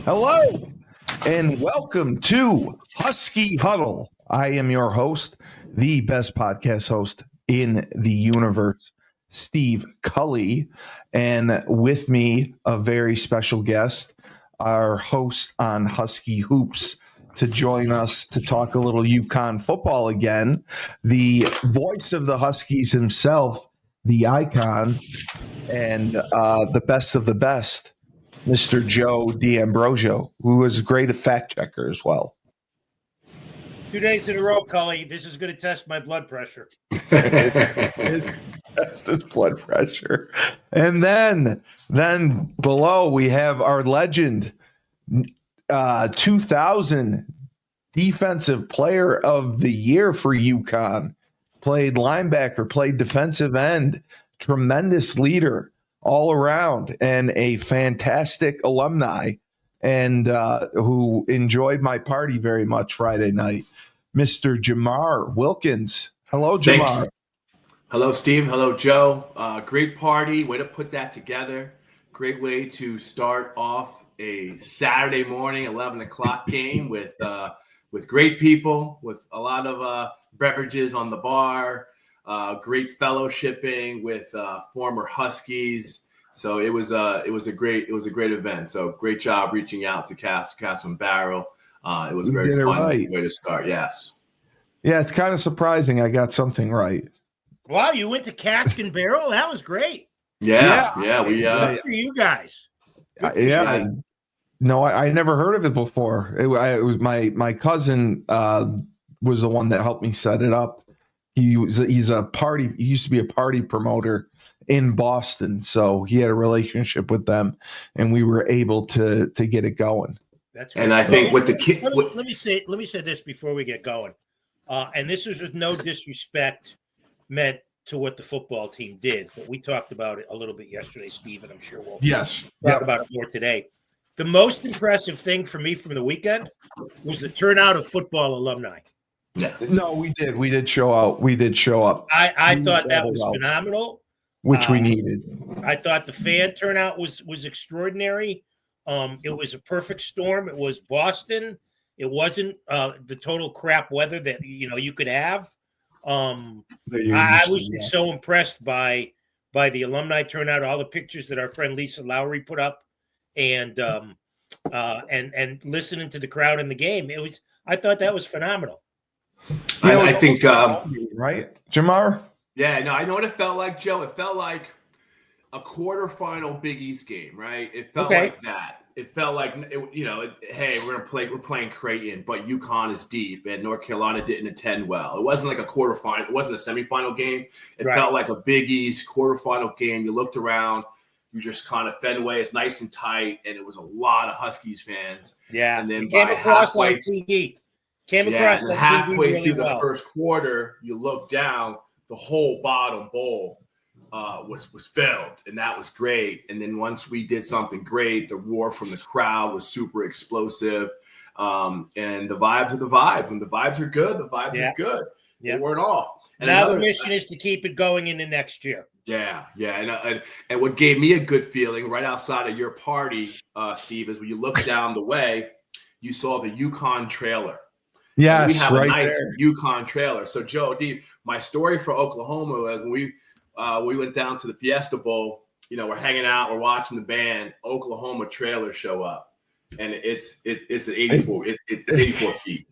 Hello, and welcome to Husky Huddle. I am your host, the best podcast host in the universe, Steve Cully. And with me, a very special guest, our host on Husky Hoops, to join us to talk a little UConn football again, the voice of the Huskies himself, the icon, and the best of the best, Mr. Joe D'Ambrosio, who is a great fact checker as well. 2 days in a row, Cully. This is going to test my blood pressure. Test his blood pressure. And then below we have our legend, 2000 defensive player of the year for UConn. Played linebacker, played defensive end, tremendous leader all around, and a fantastic alumni, and who enjoyed my party very much Friday night, Mr. Jamar Wilkins. Hello, Jamar. Hello, Steve. Hello, Joe. Great party. Way to put that together. Great way to start off a Saturday morning, 11 o'clock game with great people, with a lot of beverages on the bar. Great fellowshipping with former Huskies. So it was a great event. So great job reaching out to Cass and Barrel. It was a very fun way to start. Yes. Yeah, it's kind of surprising I got something right. Wow, you went to Cask and Barrel? That was great. Yeah. Good for you guys. I never heard of it before. It was my cousin was the one that helped me set it up. He used to be a party promoter in Boston, so he had a relationship with them, and we were able to get it going. That's and I think with the kid, let me say this before we get going, and this is with no disrespect meant to what the football team did, but we talked about it a little bit yesterday, Steve, and I'm sure we'll talk about it more today. The most impressive thing for me from the weekend was the turnout of football alumni. Yeah. No, we did. We did show out. We did show up. I thought that was phenomenal. Which we needed. I thought the fan turnout was extraordinary. It was a perfect storm. It was Boston. It wasn't the total crap weather that you could have. I was just so impressed by the alumni turnout, all the pictures that our friend Lisa Lowry put up, and listening to the crowd in the game. I thought that was phenomenal. I think right, Jamar? Yeah, no, I know what it felt like, Joe. It felt like a quarterfinal Big East game, right? It felt like that. It felt like, hey, we're playing Creighton, but UConn is deep, and North Carolina didn't attend well. It wasn't like a quarterfinal. It wasn't a semifinal game. It felt like a Big East quarterfinal game. You looked around. You just kind of Fenway is nice and tight, and it was a lot of Huskies fans. Yeah, and then came across on TV. Halfway through the first quarter, you look down, the whole bottom bowl was filled, and that was great. And then once we did something great, the roar from the crowd was super explosive. And the vibes are the vibe. When the vibes are good, the vibes are good. They weren't off. And now the mission is to keep it going into next year. Yeah. And what gave me a good feeling right outside of your party, Steve, is when you look down the way, you saw the UConn trailer. Yes, we have a nice there. UConn trailer. So, Joe, my story for Oklahoma was when we went down to the Fiesta Bowl. We're hanging out, we're watching the band. Oklahoma trailer show up, and it's 84. It's 84 feet.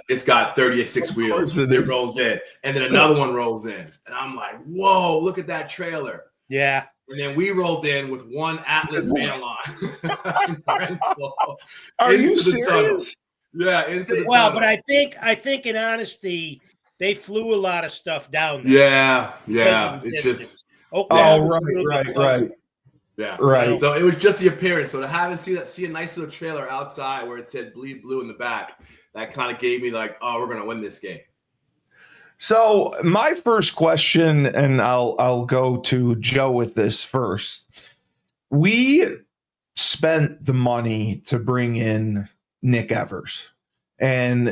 It's got 36 wheels. It rolls in, and then another one rolls in, and I'm like, whoa! Look at that trailer. Yeah. And then we rolled in with one Atlas van line. Are you serious? Tunnel. Yeah, into the tunnel. But I think in honesty, they flew a lot of stuff down there. Yeah. It's just right. Yeah, right. So it was just the appearance. So to see a nice little trailer outside where it said "Bleed Blue" in the back, that kind of gave me like, oh, we're gonna win this game. So my first question, and I'll go to Joe with this first. We spent the money to bring in Nick Evers, and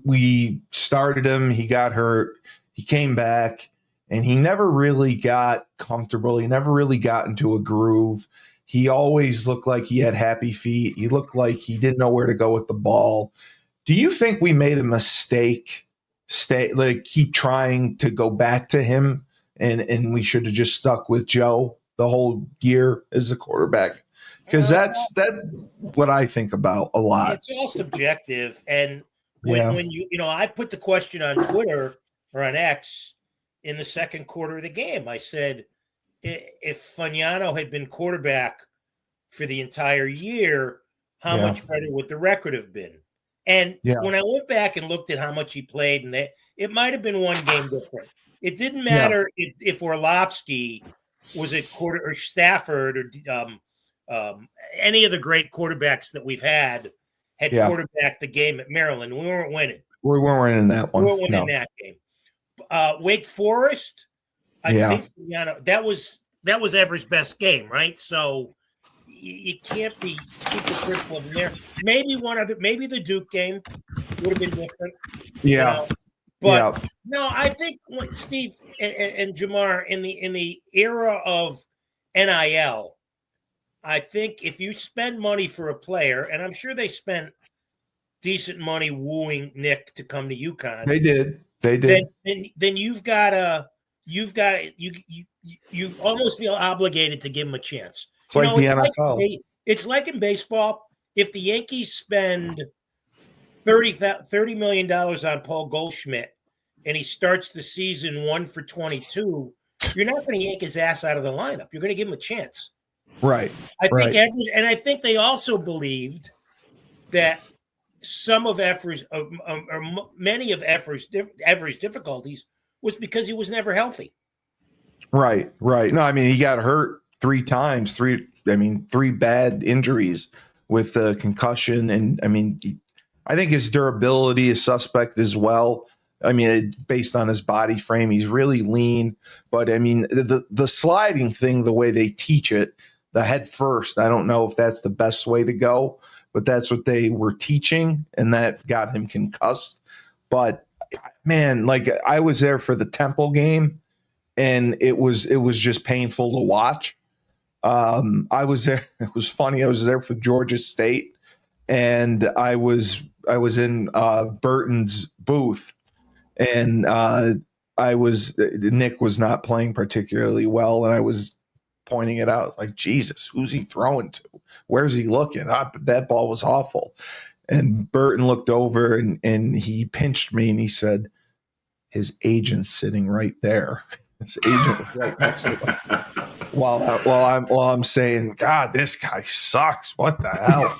we started him. He got hurt. He came back, and he never really got comfortable. He never really got into a groove. He always looked like he had happy feet. He looked like he didn't know where to go with the ball. Do you think we made a mistake? Keep trying to go back to him, and we should have just stuck with Joe the whole year as the quarterback? Because that's what I think about a lot. It's all subjective, and when I put the question on Twitter or on X in the second quarter of the game, I said, if Fagnano had been quarterback for the entire year, how much better would the record have been? And when I went back and looked at how much he played, and it might have been one game different. It didn't matter if Orlovsky was at quarter or Stafford or any of the great quarterbacks that we've had quarterbacked the game at Maryland. We weren't winning. We weren't winning that one. We weren't winning that game. Wake Forest, I think that was Everett's best game, right? So you can't be super critical of him there. Maybe the Duke game would have been different. Yeah. But no, I think Steve and Jamar in the era of NIL, I think if you spend money for a player, and I'm sure they spent decent money wooing Nick to come to UConn. They did. Then you almost feel obligated to give him a chance. It's like the NFL. It's like in baseball. If the Yankees spend $30 million on Paul Goldschmidt and he starts the season 1 for 22, you're not going to yank his ass out of the lineup. You're going to give him a chance. Right. I think they also believed that some of Effer's or many of Effer's difficulties was because he was never healthy. Right. No, I mean, he got hurt 3 times, three bad injuries with concussion. And I mean, I think his durability is suspect as well. I mean, based on his body frame, he's really lean. But I mean, the sliding thing, the way they teach it, the head first, I don't know if that's the best way to go, but that's what they were teaching, and that got him concussed. But man, like I was there for the Temple game, and it was just painful to watch. I was there. It was funny. I was there for Georgia State, and I was in Burton's booth, and Nick was not playing particularly well, and I was pointing it out like, Jesus, who's he throwing to? Where's he looking? That ball was awful. And Burton looked over and he pinched me and he said, his agent's sitting right there. His agent was right next to him. While I'm saying, God, this guy sucks. What the hell?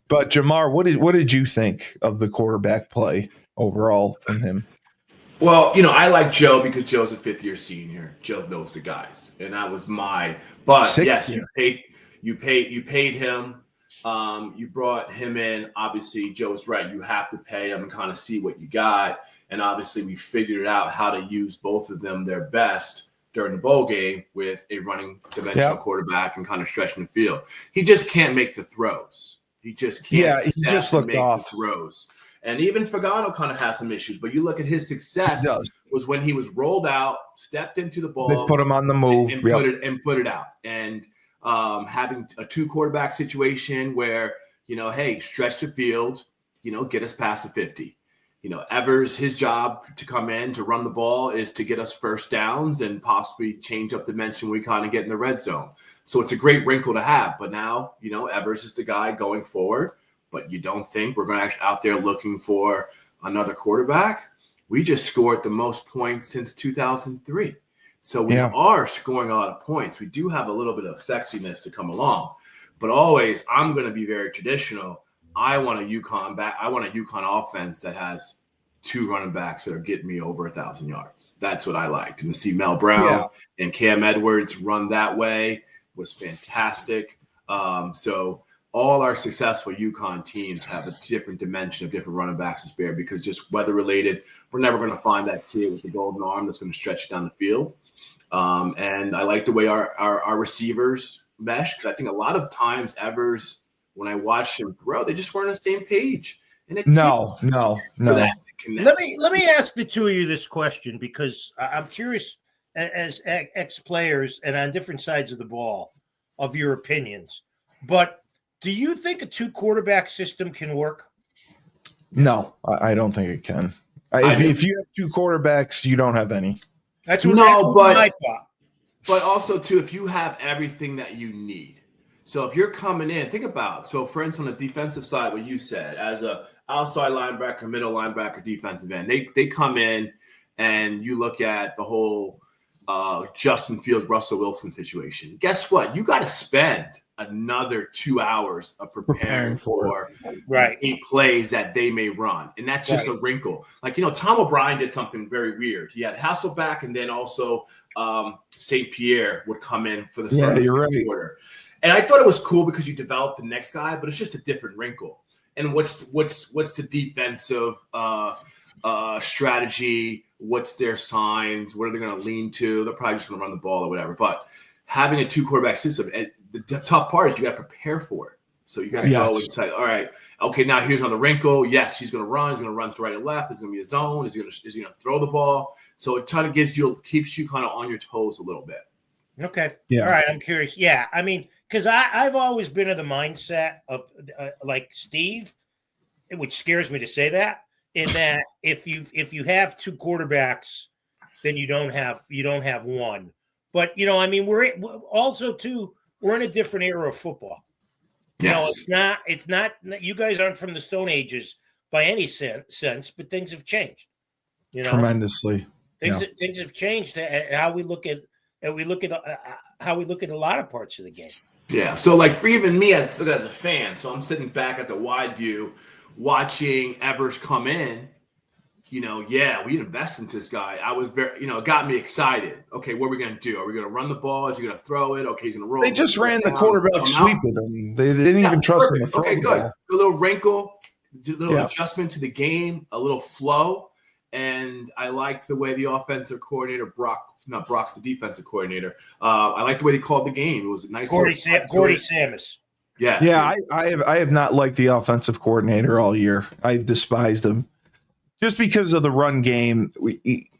But Jamar, what did you think of the quarterback play overall from him? Well, I like Joe because Joe's a 5th-year senior. Joe knows the guys, and that was But yes, you paid him. You brought him in. Obviously, Joe's right. You have to pay him and kind of see what you got. And obviously, we figured out how to use both of them their best during the bowl game with a running dimensional quarterback and kind of stretching the field. He just can't make the throws. He just can't. Yeah, he just looked off. The throws. And even Fagnano kind of has some issues, but you look at his success was when he was rolled out, stepped into the ball, they put him on the move, and put it out. And having a 2 quarterback situation where hey, stretch the field, get us past the 50. Evers, his job to come in to run the ball is to get us first downs and possibly change up dimension we kind of get in the red zone. So it's a great wrinkle to have. But now Evers is the guy going forward. But you don't think we're going to actually out there looking for another quarterback? We just scored the most points since 2003. So we are scoring a lot of points. We do have a little bit of sexiness to come along. But always, I'm going to be very traditional. I want a UConn offense that has 2 running backs that are getting me over 1,000 yards. That's what I liked. And to see Mel Brown and Cam Edwards run that way was fantastic. So all our successful UConn teams have a different dimension of different running backs to spare because just weather related, we're never going to find that kid with the golden arm that's going to stretch down the field. And I like the way our receivers mesh because I think a lot of times Evers, when I watched him throw, they just weren't on the same page. And no. Let me ask the two of you this question because I'm curious as ex-players and on different sides of the ball. of your opinions. But do you think a 2-quarterback system can work? No, I don't think it can. If you have 2 quarterbacks, you don't have any. That's what I thought. But also, too, if you have everything that you need. So if you're coming in, think about, so for instance, on the defensive side, what you said, as a outside linebacker, middle linebacker, defensive end, they come in and you look at the whole Justin Fields, Russell Wilson situation. Guess what? You got to spend another 2 hours of preparing for 8 plays that they may run. And that's just a wrinkle. Like, Tom O'Brien did something very weird. He had Hasselbeck, and then also St. Pierre would come in for the start of the quarter. And I thought it was cool because you develop the next guy, but it's just a different wrinkle. And what's the defensive strategy? What's their signs? What are they going to lean to? They're probably just going to run the ball or whatever. But having a 2-quarterback system, and the tough part is you got to prepare for it. So you got to go and say, all right, okay, now here's another wrinkle. Yes, he's going to run. He's going to run to right and left. It's going to be a zone. Is he going to throw the ball? So it kind of keeps you kind of on your toes a little bit. Okay. Yeah. All right. I'm curious. Yeah. I mean, because I've always been of the mindset of like Steve, which scares me to say that, in that if you have 2 quarterbacks, then you don't have one. But I mean, we're in a different era of football. Yes. It's not. You guys aren't from the Stone Ages by any sense, but things have changed. Tremendously. Things have changed. How we look at. And we look at how we look at a lot of parts of the game. Yeah. So, like, for even me as a fan, so I'm sitting back at the wide view, watching Evers come in. We invest into this guy. I was very, it got me excited. Okay, what are we going to do? Are we going to run the ball? Is he going to throw it? Okay, he's going to roll. They just ran the quarterback sweep with him. They didn't even trust him to throw the ball. A little wrinkle, a little adjustment to the game, a little flow. And I like the way the offensive coordinator, Brock's the defensive coordinator. I like the way he called the game. It was a nice. Gordy Samus. Yeah. Yeah, I have not liked the offensive coordinator all year. I despised him. Just because of the run game,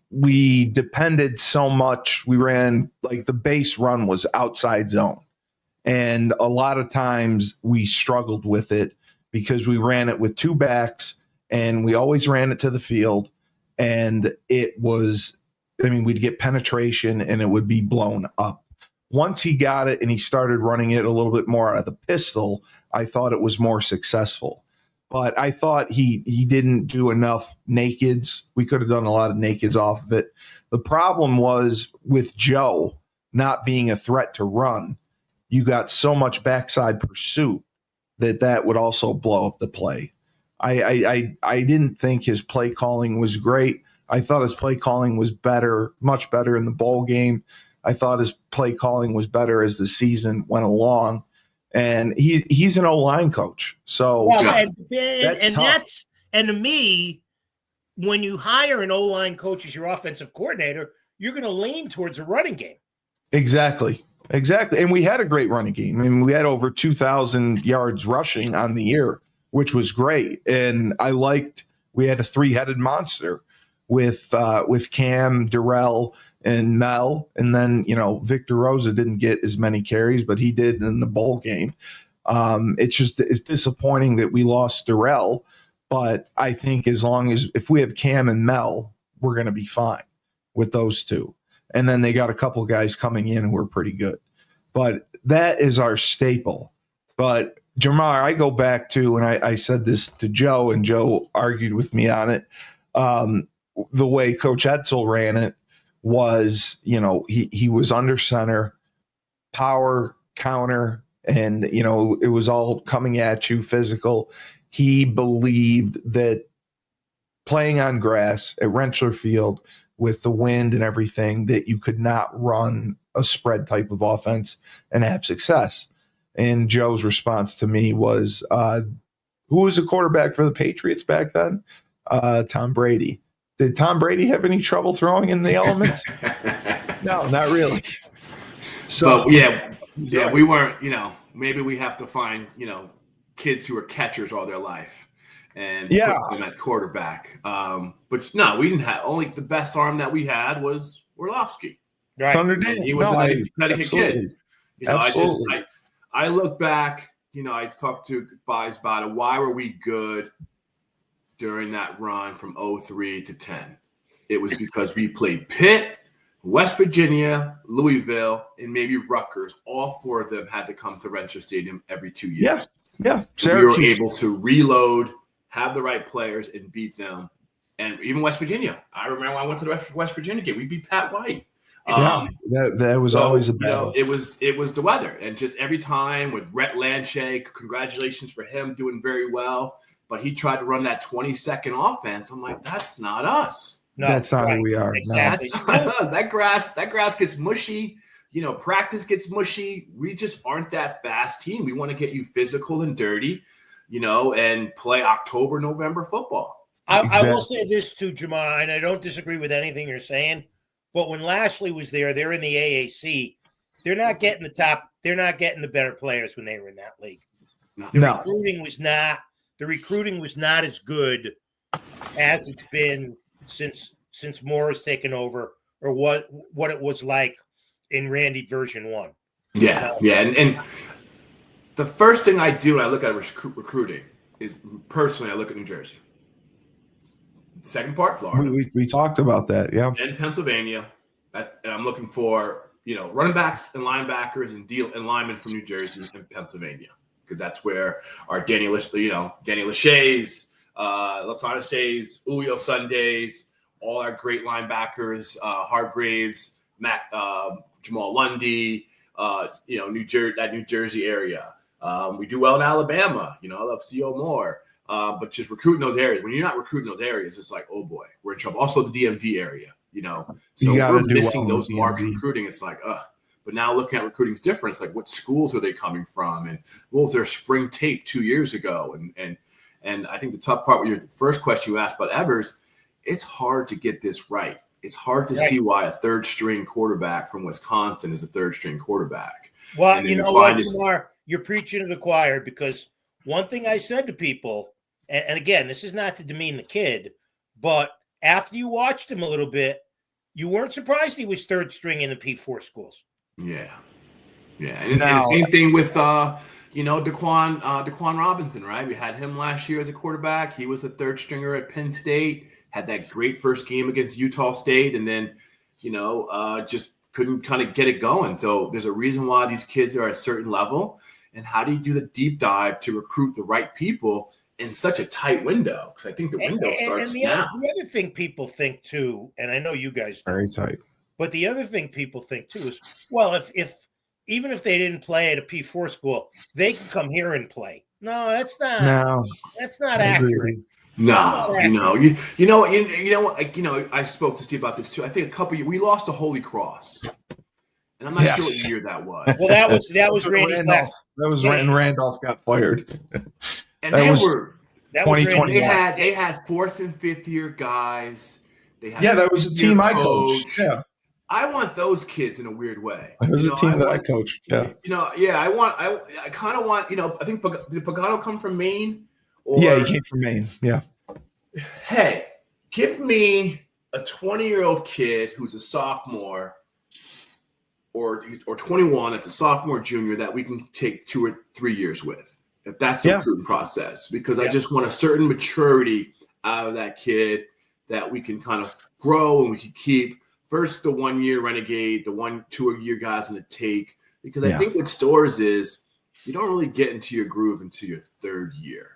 we depended so much. We ran, like, the base run was outside zone. And a lot of times we struggled with it because we ran it with 2 backs, and we always ran it to the field. And it was, we'd get penetration and it would be blown up. Once he got it and he started running it a little bit more out of the pistol, I thought it was more successful. But I thought he didn't do enough nakeds. We could have done a lot of nakeds off of it. The problem was with Joe not being a threat to run, you got so much backside pursuit that would also blow up the play. I didn't think his play calling was great. I thought his play calling was better, much better in the bowl game. I thought his play calling was better as the season went along. And he's an O-line coach. So that's to me, when you hire an O-line coach as your offensive coordinator, you're going to lean towards a running game. Exactly. And we had a great running game. We had over 2,000 yards rushing on the year, which was great. And we had a 3-headed monster with Cam, Durrell, and Mel. And then, Victor Rosa didn't get as many carries, but he did in the bowl game. It's disappointing that we lost Durrell, but I think if we have Cam and Mel, we're going to be fine with those 2. And then they got a couple of guys coming in who are pretty good. But that is our staple. But Jamar, I go back to, and I said this to Joe, and Joe argued with me on it. The way Coach Edsel ran it was, he was under center, power, counter, and, it was all coming at you, physical. He believed that playing on grass at Rentschler Field with the wind and everything, that you could not run a spread type of offense and have success. And Joe's response to me was, who was the quarterback for the Patriots back then? Tom Brady. Did Tom Brady have any trouble throwing in the elements? No, not really. So but yeah, we weren't, maybe we have to find, kids who are catchers all their life and put them at quarterback. But no, we didn't have, only the best arm that we had was Orlovsky. Right. Thunder Dan. He was a Connecticut kid. You know, Absolutely. I look back, you know, I talked to guys about it. Why were we good during that run from 03 to 10? It was because we played Pitt, West Virginia, Louisville, and maybe Rutgers. All four of them had to come to Rensselaer Stadium every 2 years. Yeah. We were able to reload, have the right players, and beat them. And even West Virginia. I remember when I went to the West Virginia game. We beat Pat White. That was always a battle. You know, it was the weather. And just every time with Rhett Landshay, congratulations for him doing very well. But he tried to run that 20-second offense. I'm like, that's not us. No, that's not who we are. Exactly. No. That's not us. That grass gets mushy. You know, practice gets mushy. We just aren't that fast team. We want to get you physical and dirty, you know, and play October, November football. I will say this too, Jamal, and I don't disagree with anything you're saying. But when Lashley was there, they're in the AAC. They're not getting the top. They're not getting the better players when they were in that league. The recruiting was not as good as it's been since Moore has taken over, or what it was like in Randy version 1. Yeah. And the first thing I do when I look at recruiting is, personally, I look at New Jersey. Second part, Florida. We talked about that, yeah. And Pennsylvania. And I'm looking for, you know, running backs and linebackers and linemen from New Jersey and Pennsylvania, because that's where our Danny Lachey's, Latana Shays, Uyo Sundays, all our great linebackers, Hargraves, Jamal Lundy, you know, that New Jersey area. We do well in Alabama. You know, I love C.O. Moore. But just recruiting those areas. When you're not recruiting those areas, it's like, oh boy, we're in trouble. Also, the DMV area, you know. So we're missing those marks recruiting. It's like, But now looking at recruiting is different. It's like, what schools are they coming from, and what was their spring tape 2 years ago? And I think the tough part with your first question you asked about Evers, it's hard to get this right. It's hard to see why a third-string quarterback from Wisconsin is a third-string quarterback. Well, you know what, Jamar? You're preaching to the choir, because one thing I said to people, and again, this is not to demean the kid, but after you watched him a little bit, you weren't surprised he was third string in the P4 schools. Yeah. And same thing with Daquan Robinson, right? We had him last year as a quarterback. He was a third stringer at Penn State, had that great first game against Utah State, and then, just couldn't kind of get it going. So there's a reason why these kids are at a certain level. And how do you do the deep dive to recruit the right people in such a tight window? Because I think the window starts now. The other thing people think too, and I know you guys do, very tight. But the other thing people think too is, well, if even if they didn't play at a P4 school, they can come here and play. No, that's not accurate. No. I spoke to Steve about this too. I think we lost to Holy Cross. And I'm not sure what year that was. Well, that was Randy's last. That was when Randolph got fired. And that was 2020. They had fourth and fifth year guys. That was a team I coached. Yeah. I want those kids in a weird way. It was a team that I coached. Yeah. I kind of want, I think, did Pagano come from Maine? Yeah, he came from Maine. Yeah. Hey, give me a 20-year-old kid who's a sophomore or 21 that's a sophomore, junior that we can take 2 or 3 years with, if that's the recruiting process. Because I just want a certain maturity out of that kid that we can kind of grow and we can keep. First, the 1 year renegade, the 1-2 year guys in the take. Because I think what stores is you don't really get into your groove until your third year.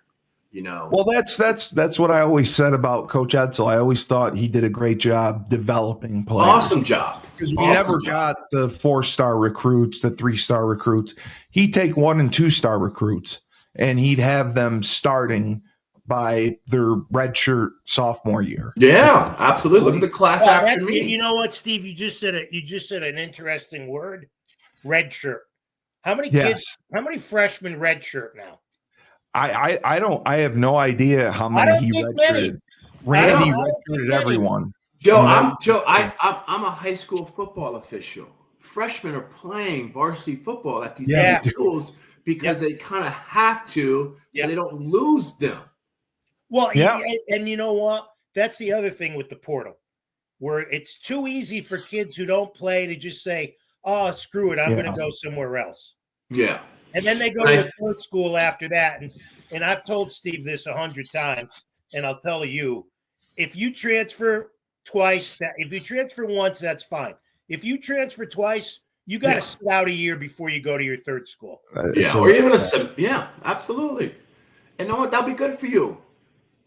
Well, that's what I always said about Coach Edsel. I always thought he did a great job developing players. Awesome job. Because we never got the 4-star recruits, the 3-star recruits. He'd take 1- and 2-star recruits, and he'd have them starting by their redshirt sophomore year. Yeah, absolutely. Look at the class after me. You know what, Steve? You just said an interesting word. Redshirt. How many kids? How many freshmen redshirt now? I have no idea how many he redshirted. Randy redshirted everyone. Joe, I'm a high school football official. Freshmen are playing varsity football at these schools because they kind of have to, so they don't lose them. Well, and you know what? That's the other thing with the portal, where it's too easy for kids who don't play to just say, oh, screw it, I'm Yeah. going to go somewhere else. Yeah. And then they go to a third school after that. And I've told Steve this 100 times, and I'll tell you, if you transfer twice, if you transfer once, that's fine. If you transfer twice, you got to sit out a year before you go to your third school. Or even absolutely. And know what? That'll be good for you.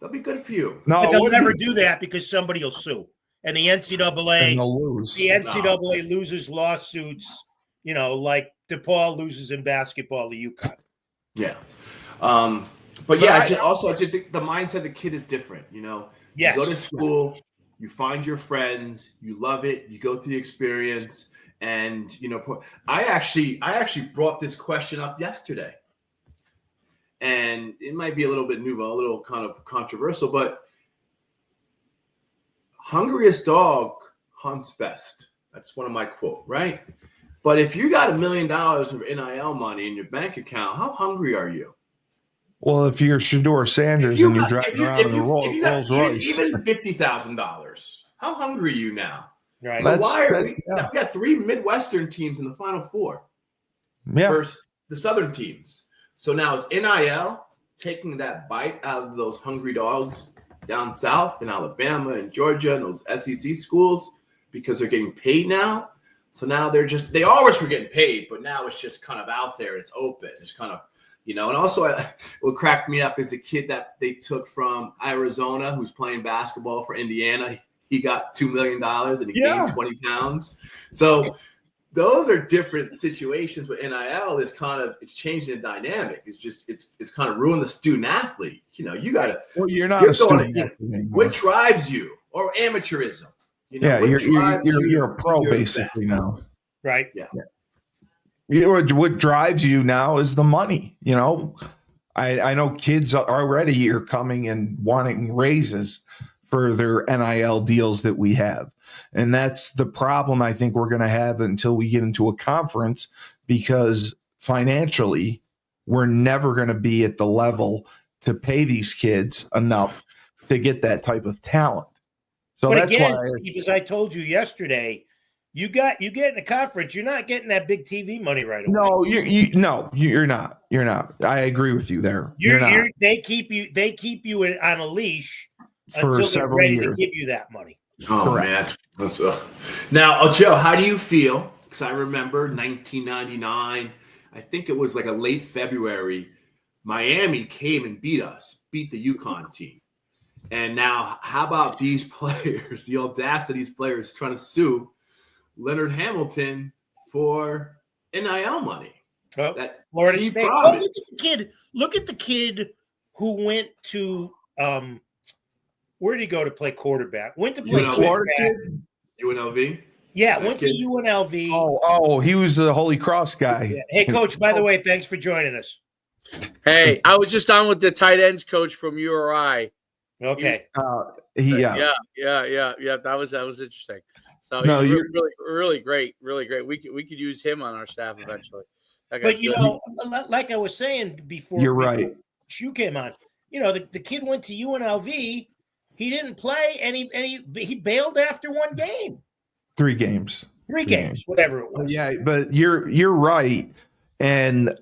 That'll be good for you. No, But they'll never do that because somebody will sue. And the NCAA, loses lawsuits, like DePaul loses in basketball to UConn. Yeah. But yeah, I just think the mindset of the kid is different. Yes. You go to school, you find your friends, you love it, you go through the experience. And, I actually brought this question up yesterday. And it might be a little bit new, but a little kind of controversial, but hungriest dog hunts best. That's one of my quote, right? But if you got $1 million of NIL money in your bank account, how hungry are you? Well, if you're Shedeur Sanders and you're driving around in a Rolls Royce, even $50,000, how hungry are you now? Right. So we got 3 Midwestern teams in the Final Four versus the Southern teams. So now is NIL taking that bite out of those hungry dogs down south in Alabama and Georgia and those SEC schools because they're getting paid now? So now they always were getting paid, but now it's just kind of out there. It's open. It's kind of, and also what cracked me up is a kid that they took from Arizona who's playing basketball for Indiana. He got $2 million and he gained 20 pounds. So those are different situations. But NIL is it's changing the dynamic. It's just it's kind of ruined the student athlete. You got to. Well, you're not a student athlete. What drives you or amateurism? You're a pro basically now. Right. Yeah. What drives you now is the money. I know kids already are coming and wanting raises for their NIL deals that we have. And that's the problem I think we're going to have until we get into a conference, because financially we're never going to be at the level to pay these kids enough to get that type of talent. So but that's again, why, Steve, as I told you yesterday, you get in a conference, you're not getting that big TV money right away. No, you're not. You're not. I agree with you there. You're not. They keep you on a leash For until they're ready to give you that money. Oh, correct. Man. Now, Joe, how do you feel? Because I remember 1999, I think it was like a late February, Miami came and beat the UConn team. And now, how about these players, the audacity of these players trying to sue Leonard Hamilton for NIL money? Oh, that Florida State. Oh, look at the kid who went to where did he go to play quarterback? Went to play quarterback. UNLV? Yeah, went to UNLV. Oh, he was the Holy Cross guy. Yeah. Hey, Coach, by the way, thanks for joining us. Hey, I was just on with the tight ends coach from URI. Okay. Yeah. That was interesting. So no, you're really great, really great. We could use him on our staff eventually. But like I was saying before, you're right. Shu came on. The kid went to UNLV. He didn't play, and he bailed after one game. 3 games. 3 games, whatever it was. Yeah, but you're right, and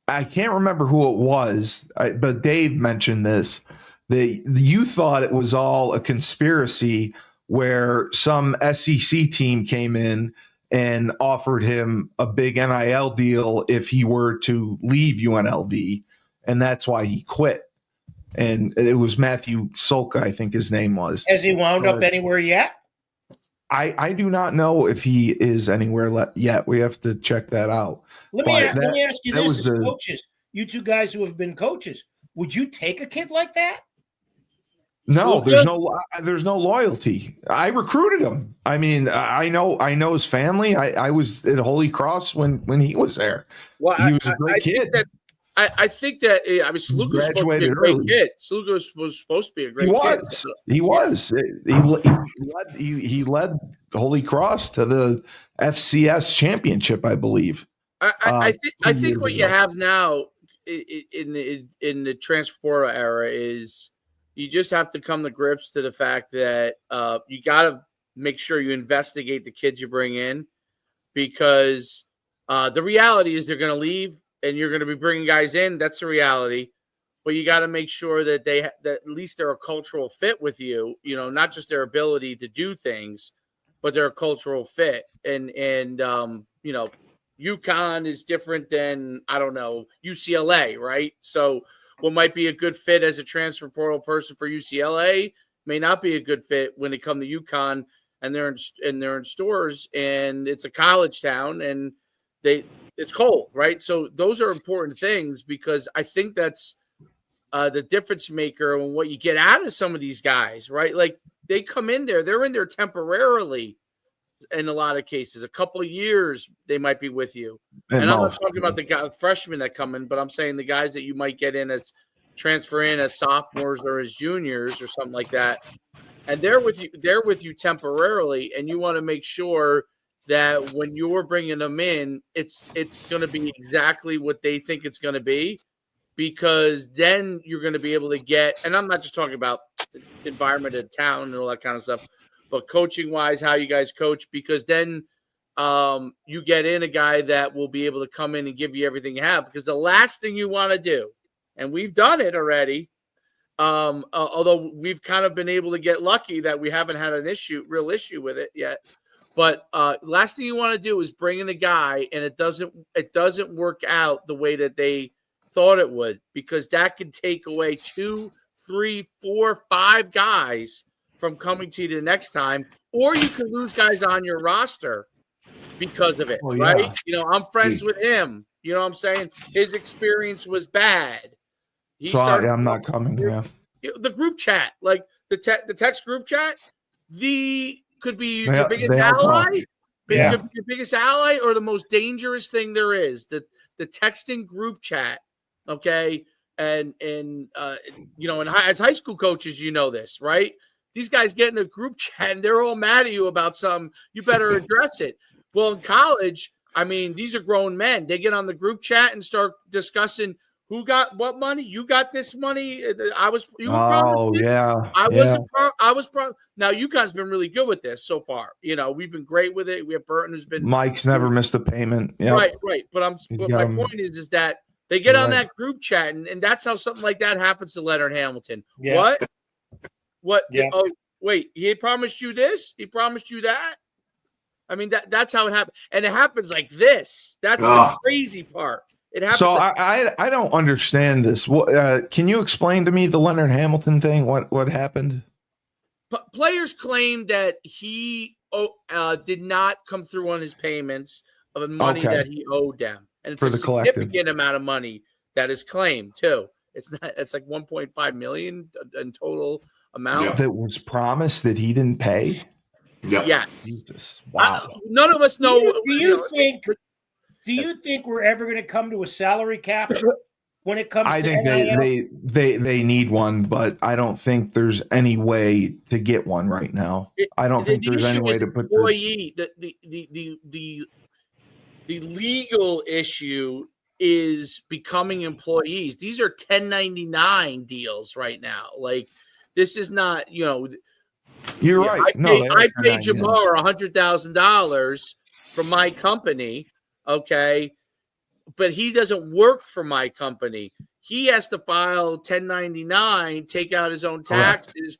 I can't remember who it was, but Dave mentioned this. You thought it was all a conspiracy where some SEC team came in and offered him a big NIL deal if he were to leave UNLV, and that's why he quit. And it was Matthew Solka, I think his name was. Has he wound up anywhere yet? I do not know if he is anywhere yet. We have to check that out. Let me ask you this: as coaches, you two guys who have been coaches, would you take a kid like that? No, there's no loyalty. I recruited him. I mean, I know his family. I was at Holy Cross when he was there. Well, he was a great kid. I think that Saluka was supposed to be a great kid. Saluka was supposed to be a great kid. He was. He led Holy Cross to the FCS championship, I believe. I think what you have now in the transfer portal era is you just have to come to grips to the fact that you got to make sure you investigate the kids you bring in, because the reality is they're going to leave and you're going to be bringing guys in. That's the reality. But you got to make sure that that at least they're a cultural fit with you, not just their ability to do things, but they're a cultural fit. And UConn is different than, I don't know, UCLA, right? So what might be a good fit as a transfer portal person for UCLA may not be a good fit when they come to UConn and they're in stores and it's a college town and it's cold, right? So those are important things because I think that's the difference maker and what you get out of some of these guys, right? Like they come in there, they're in there temporarily in a lot of cases. A couple of years they might be with you. And I'm not talking about the freshmen that come in, but I'm saying the guys that you might get in as transfer in as sophomores or as juniors or something like that. And they're with you temporarily, and you want to make sure that when you're bringing them in, it's going to be exactly what they think it's going to be, because then you're going to be able to get, and I'm not just talking about the environment of town and all that kind of stuff, but coaching wise, how you guys coach, because then you get in a guy that will be able to come in and give you everything you have, because the last thing you want to do, and we've done it already, although we've kind of been able to get lucky that we haven't had an real issue with it yet. But last thing you want to do is bring in a guy and it doesn't work out the way that they thought it would, because that could take away 2, 3, 4, 5 guys from coming to you the next time, or you could lose guys on your roster because of it, right? I'm friends with him. You know what I'm saying? His experience was bad. I'm not coming. Yeah. The group chat, like the text group chat, could be your biggest ally. Yeah. Could be your biggest ally or the most dangerous thing there is. The texting group chat. Okay. And as high school coaches, this, right? These guys get in a group chat and they're all mad at you about something. You better address it. Well, in college, these are grown men. They get on the group chat and start discussing who got what money. You got this money. I was Now UConn's been really good with this so far. We've been great with it. We have Burton, who's been Mike's never missed a payment. Yep. Right. But my point is that they get on that group chat, and that's how something like that happens to Leonard Hamilton. Yeah. What? Yeah. Oh, wait. He promised you this. He promised you that. That's how it happens, and it happens like this. That's the crazy part. It happens. So I don't understand this. Can you explain to me the Leonard Hamilton thing? What happened? Players claim that he did not come through on his payments of the money that he owed them, and it's a significant amount of money that is claimed too. It's like 1.5 million in total amount that was promised that he didn't pay. Yeah. Jesus. Wow. None of us know. Do you think we're ever going to come to a salary cap when it comes to NIL? I think they need one, but I don't think there's any way to get one right now. I don't think there's any way to put the legal issue is becoming employees. These are 1099 deals right now. Like, this is not, You're right. I paid Jamar $100,000 from my company. Okay. But he doesn't work for my company. He has to file 1099, take out his own taxes,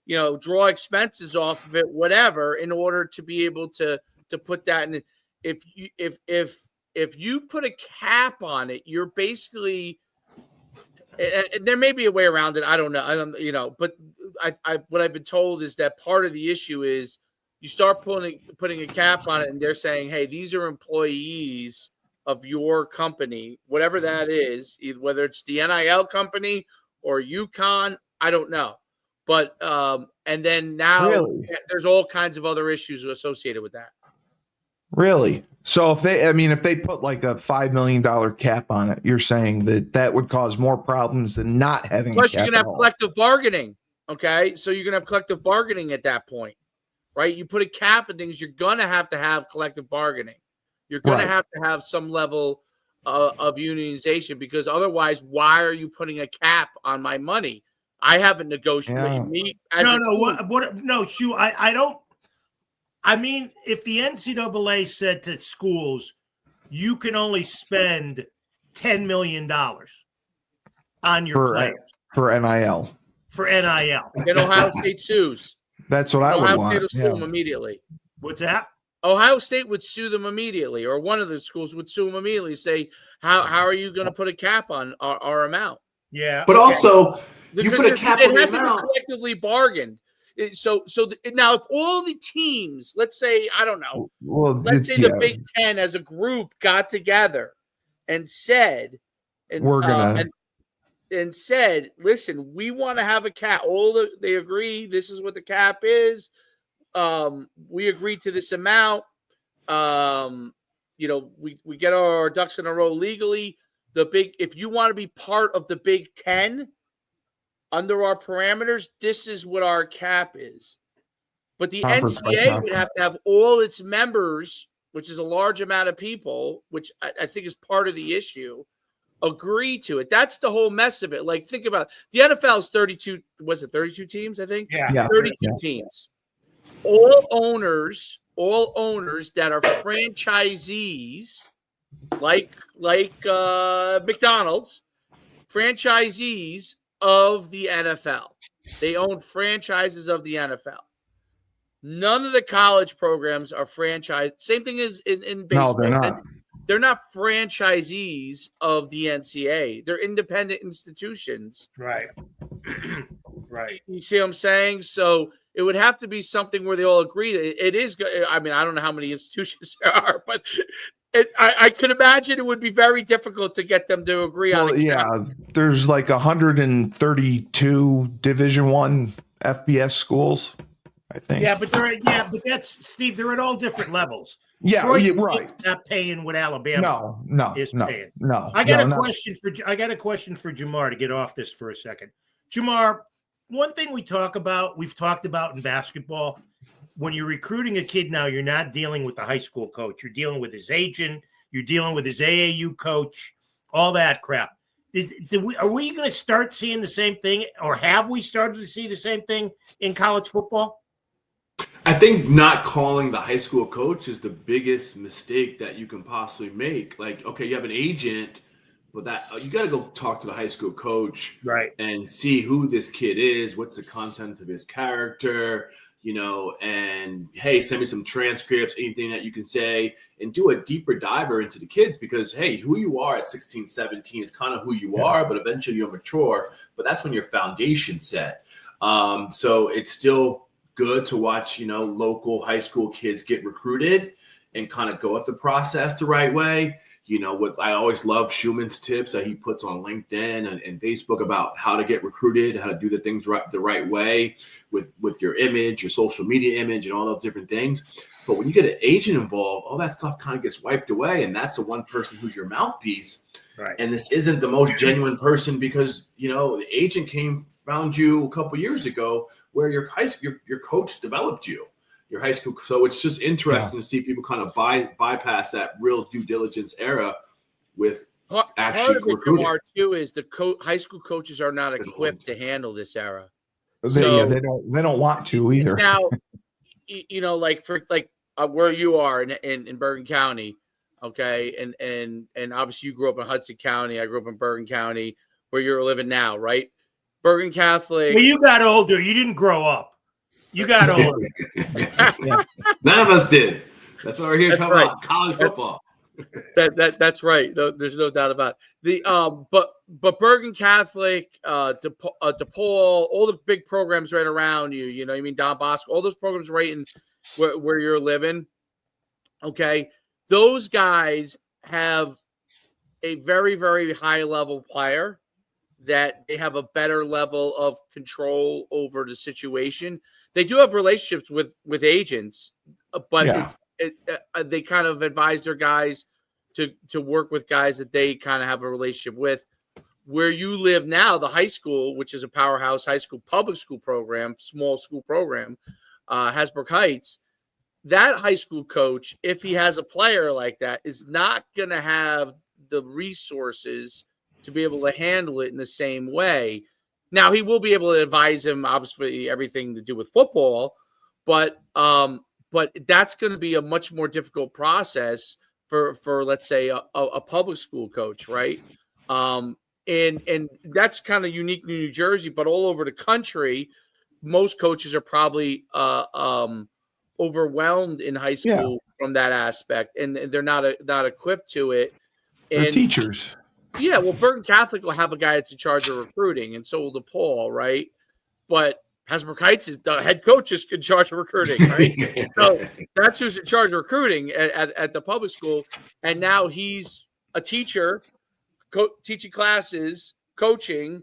draw expenses off of it, whatever, in order to be able to put that in. If you put a cap on it, you're basically, and there may be a way around it. I don't know. But what I've been told is that part of the issue is you start putting a cap on it, and they're saying, hey, these are employees of your company, whatever that is, whether it's the NIL company or UConn, I don't know. But and then now there's all kinds of other issues associated with that. Really? So if they put like a $5 million cap on it, you're saying that would cause more problems than not having. Plus, you're gonna have collective bargaining. Okay, so you're gonna have collective bargaining at that point, right? You put a cap on things, you're gonna have to have collective bargaining. You're gonna have to have some level of unionization, because otherwise, why are you putting a cap on my money? I haven't negotiated. No, Shu, I don't. I mean, if the NCAA said to schools, you can only spend $10 million on your players for NIL. For NIL. Then Ohio State sues. That's what I would Ohio want. State will sue them immediately. What's that? Ohio State would sue them immediately, or one of the schools would sue them immediately. Say, how are you going to put a cap on our amount? Yeah, but also Because you put a cap on the has to amount. be collectively bargained. Now, if all the teams, let's say, I don't know, let's say the Big Ten as a group got together and said, we're gonna. And said, listen, we want to have a cap. They agree. This is what the cap is. We agree to this amount. We get our ducks in a row legally. If you want to be part of the Big Ten under our parameters, this is what our cap is. But the NCAA would have to have all its members, which is a large amount of people, which I think is part of the issue, agree to it. That's the whole mess of it. Like, think about it. The NFL is 32. Was it 32 teams? I think. Yeah. 32 teams. All owners that are franchisees, like McDonald's, franchisees of the NFL. They own franchises of the NFL. None of the college programs are franchise. Same thing as in baseball. No, they're not. They're not franchisees of the NCAA. They're independent institutions. Right. Right. You see what I'm saying? So it would have to be something where they all agree. It is. I mean, I don't know how many institutions there are, but I could imagine it would be very difficult to get them to agree on it. Yeah, there's like 132 Division I FBS schools, I think. Yeah, but that's Steve. They're at all different levels. Yeah, Troy right. State's not paying what Alabama is paying. No. I got a question for Jamar to get off this for a second. Jamar, one thing we've talked about in basketball, when you're recruiting a kid now, you're not dealing with the high school coach. You're dealing with his agent. You're dealing with his AAU coach, all that crap. Are we going to start seeing the same thing, or have we started to see the same thing in college football? I think not calling the high school coach is the biggest mistake that you can possibly make. Like, okay, you have an agent, but you got to go talk to the high school coach, right, and see who this kid is, what's the content of his character, and hey, send me some transcripts, anything that you can say, and do a deeper diver into the kids, because hey, who you are at 16, 17 is kind of who you are, but eventually you'll mature. But that's when your foundation's set. So it's still good to watch, local high school kids get recruited and kind of go up the process the right way. What I always love Schuman's tips that he puts on LinkedIn and Facebook about how to get recruited, how to do the things the right way with your image, your social media image, and all those different things. But when you get an agent involved, all that stuff kind of gets wiped away, and that's the one person who's your mouthpiece. Right. And this isn't the most genuine person, because the agent found you a couple years ago where your coach developed you, your high school. So it's just interesting to see people kind of bypass that real due diligence era with actually recruiting. Part too is the high school coaches are not equipped to handle this era. They don't want to either. Now, like where you are in Bergen County, okay, and obviously you grew up in Hudson County. I grew up in Bergen County, where you're living now, right? Bergen Catholic. Well, you got older. You didn't grow up. You got older. None of us did. That's why we're here talking about college football. That's right. There's no doubt about it. But Bergen Catholic, DePaul, all the big programs right around you. Don Bosco, all those programs right in where you're living. Okay, those guys have a very, very high level player that they have a better level of control over the situation. They do have relationships with agents, but they kind of advise their guys to work with guys that they kind of have a relationship with. Where you live now, the high school, which is a powerhouse high school public school program, small school program, Hasbrook Heights, that high school coach, if he has a player like that, is not going to have the resources to be able to handle it in the same way. Now, he will be able to advise him, obviously, everything to do with football, but but that's going to be a much more difficult process for let's say a public school coach, right? And that's kind of unique to New Jersey, but all over the country, most coaches are probably overwhelmed in high school from that aspect, and they're not equipped to it. And they're teachers. Yeah, well, Bergen Catholic will have a guy that's in charge of recruiting, and so will DePaul, right? But Hasbrook Heights is the head coach is in charge of recruiting, right? So that's who's in charge of recruiting at the public school, and now he's a teacher, teaching classes, coaching.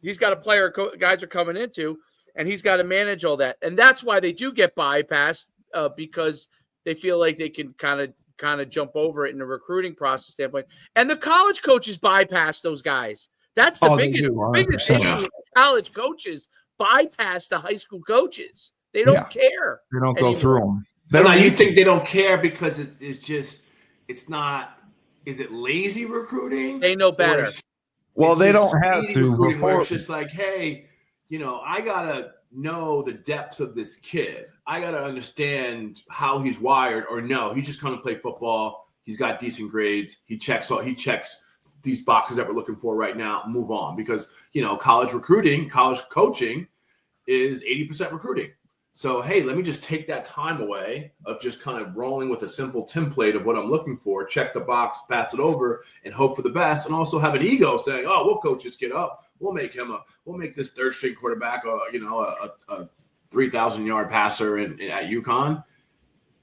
He's got a player guys are coming into, and he's got to manage all that, and that's why they do get bypassed because they feel like they can kind of jump over it in the recruiting process standpoint. And the college coaches bypass those guys. That's the biggest issue with college coaches. Bypass the high school coaches. They don't care. They don't go through them. You think they don't care because it's not, is it lazy recruiting? They know better. Well, they don't have to. Where it's just like, hey, I got to know the depths of this kid. I got to understand how he's wired, or no, he's just coming to play football. He's got decent grades. He checks these boxes that we're looking for right now. Move on, because college recruiting, college coaching is 80% recruiting. So hey, let me just take that time away of just kind of rolling with a simple template of what I'm looking for. Check the box, pass it over, and hope for the best. And also have an ego saying, "Oh, we'll coach this kid up. We'll make this third string quarterback, a 3,000-yard passer at UConn."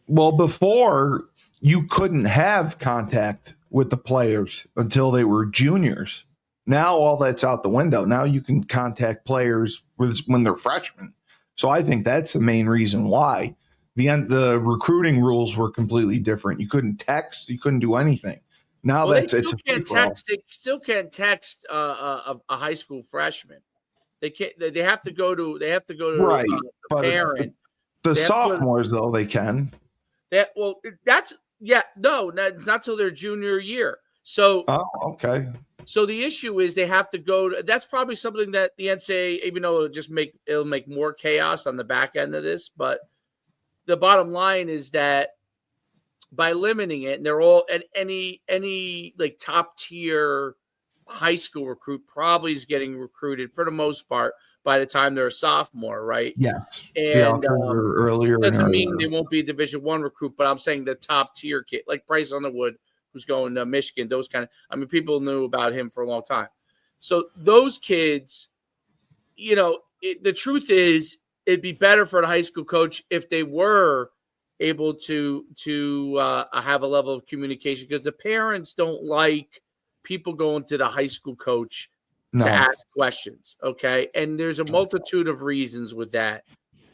Well, before you couldn't have contact with the players until they were juniors. Now all that's out the window. Now you can contact players when they're freshmen. So I think that's the main reason why the recruiting rules were completely different. You couldn't text, you couldn't do anything. Now they still can't text a high school freshman. They can't. They have to go to. They have to go to right. The parent. The sophomores though they can. No, it's not till their junior year. So okay. So the issue is they have to go to, that's probably something that the NCAA, even though it'll make more chaos on the back end of this, but the bottom line is that by limiting it, and they're all at any like top tier high school recruit probably is getting recruited for the most part by the time they're a sophomore, right? Yes. And earlier doesn't mean they won't be a Division I recruit, but I'm saying the top tier kid, like Bryce Underwood, who's going to Michigan, those kind of, people knew about him for a long time. So those kids, the truth is it'd be better for the high school coach if they were able to have a level of communication, because the parents don't like people going to the high school coach to ask questions. Okay. And there's a multitude of reasons with that.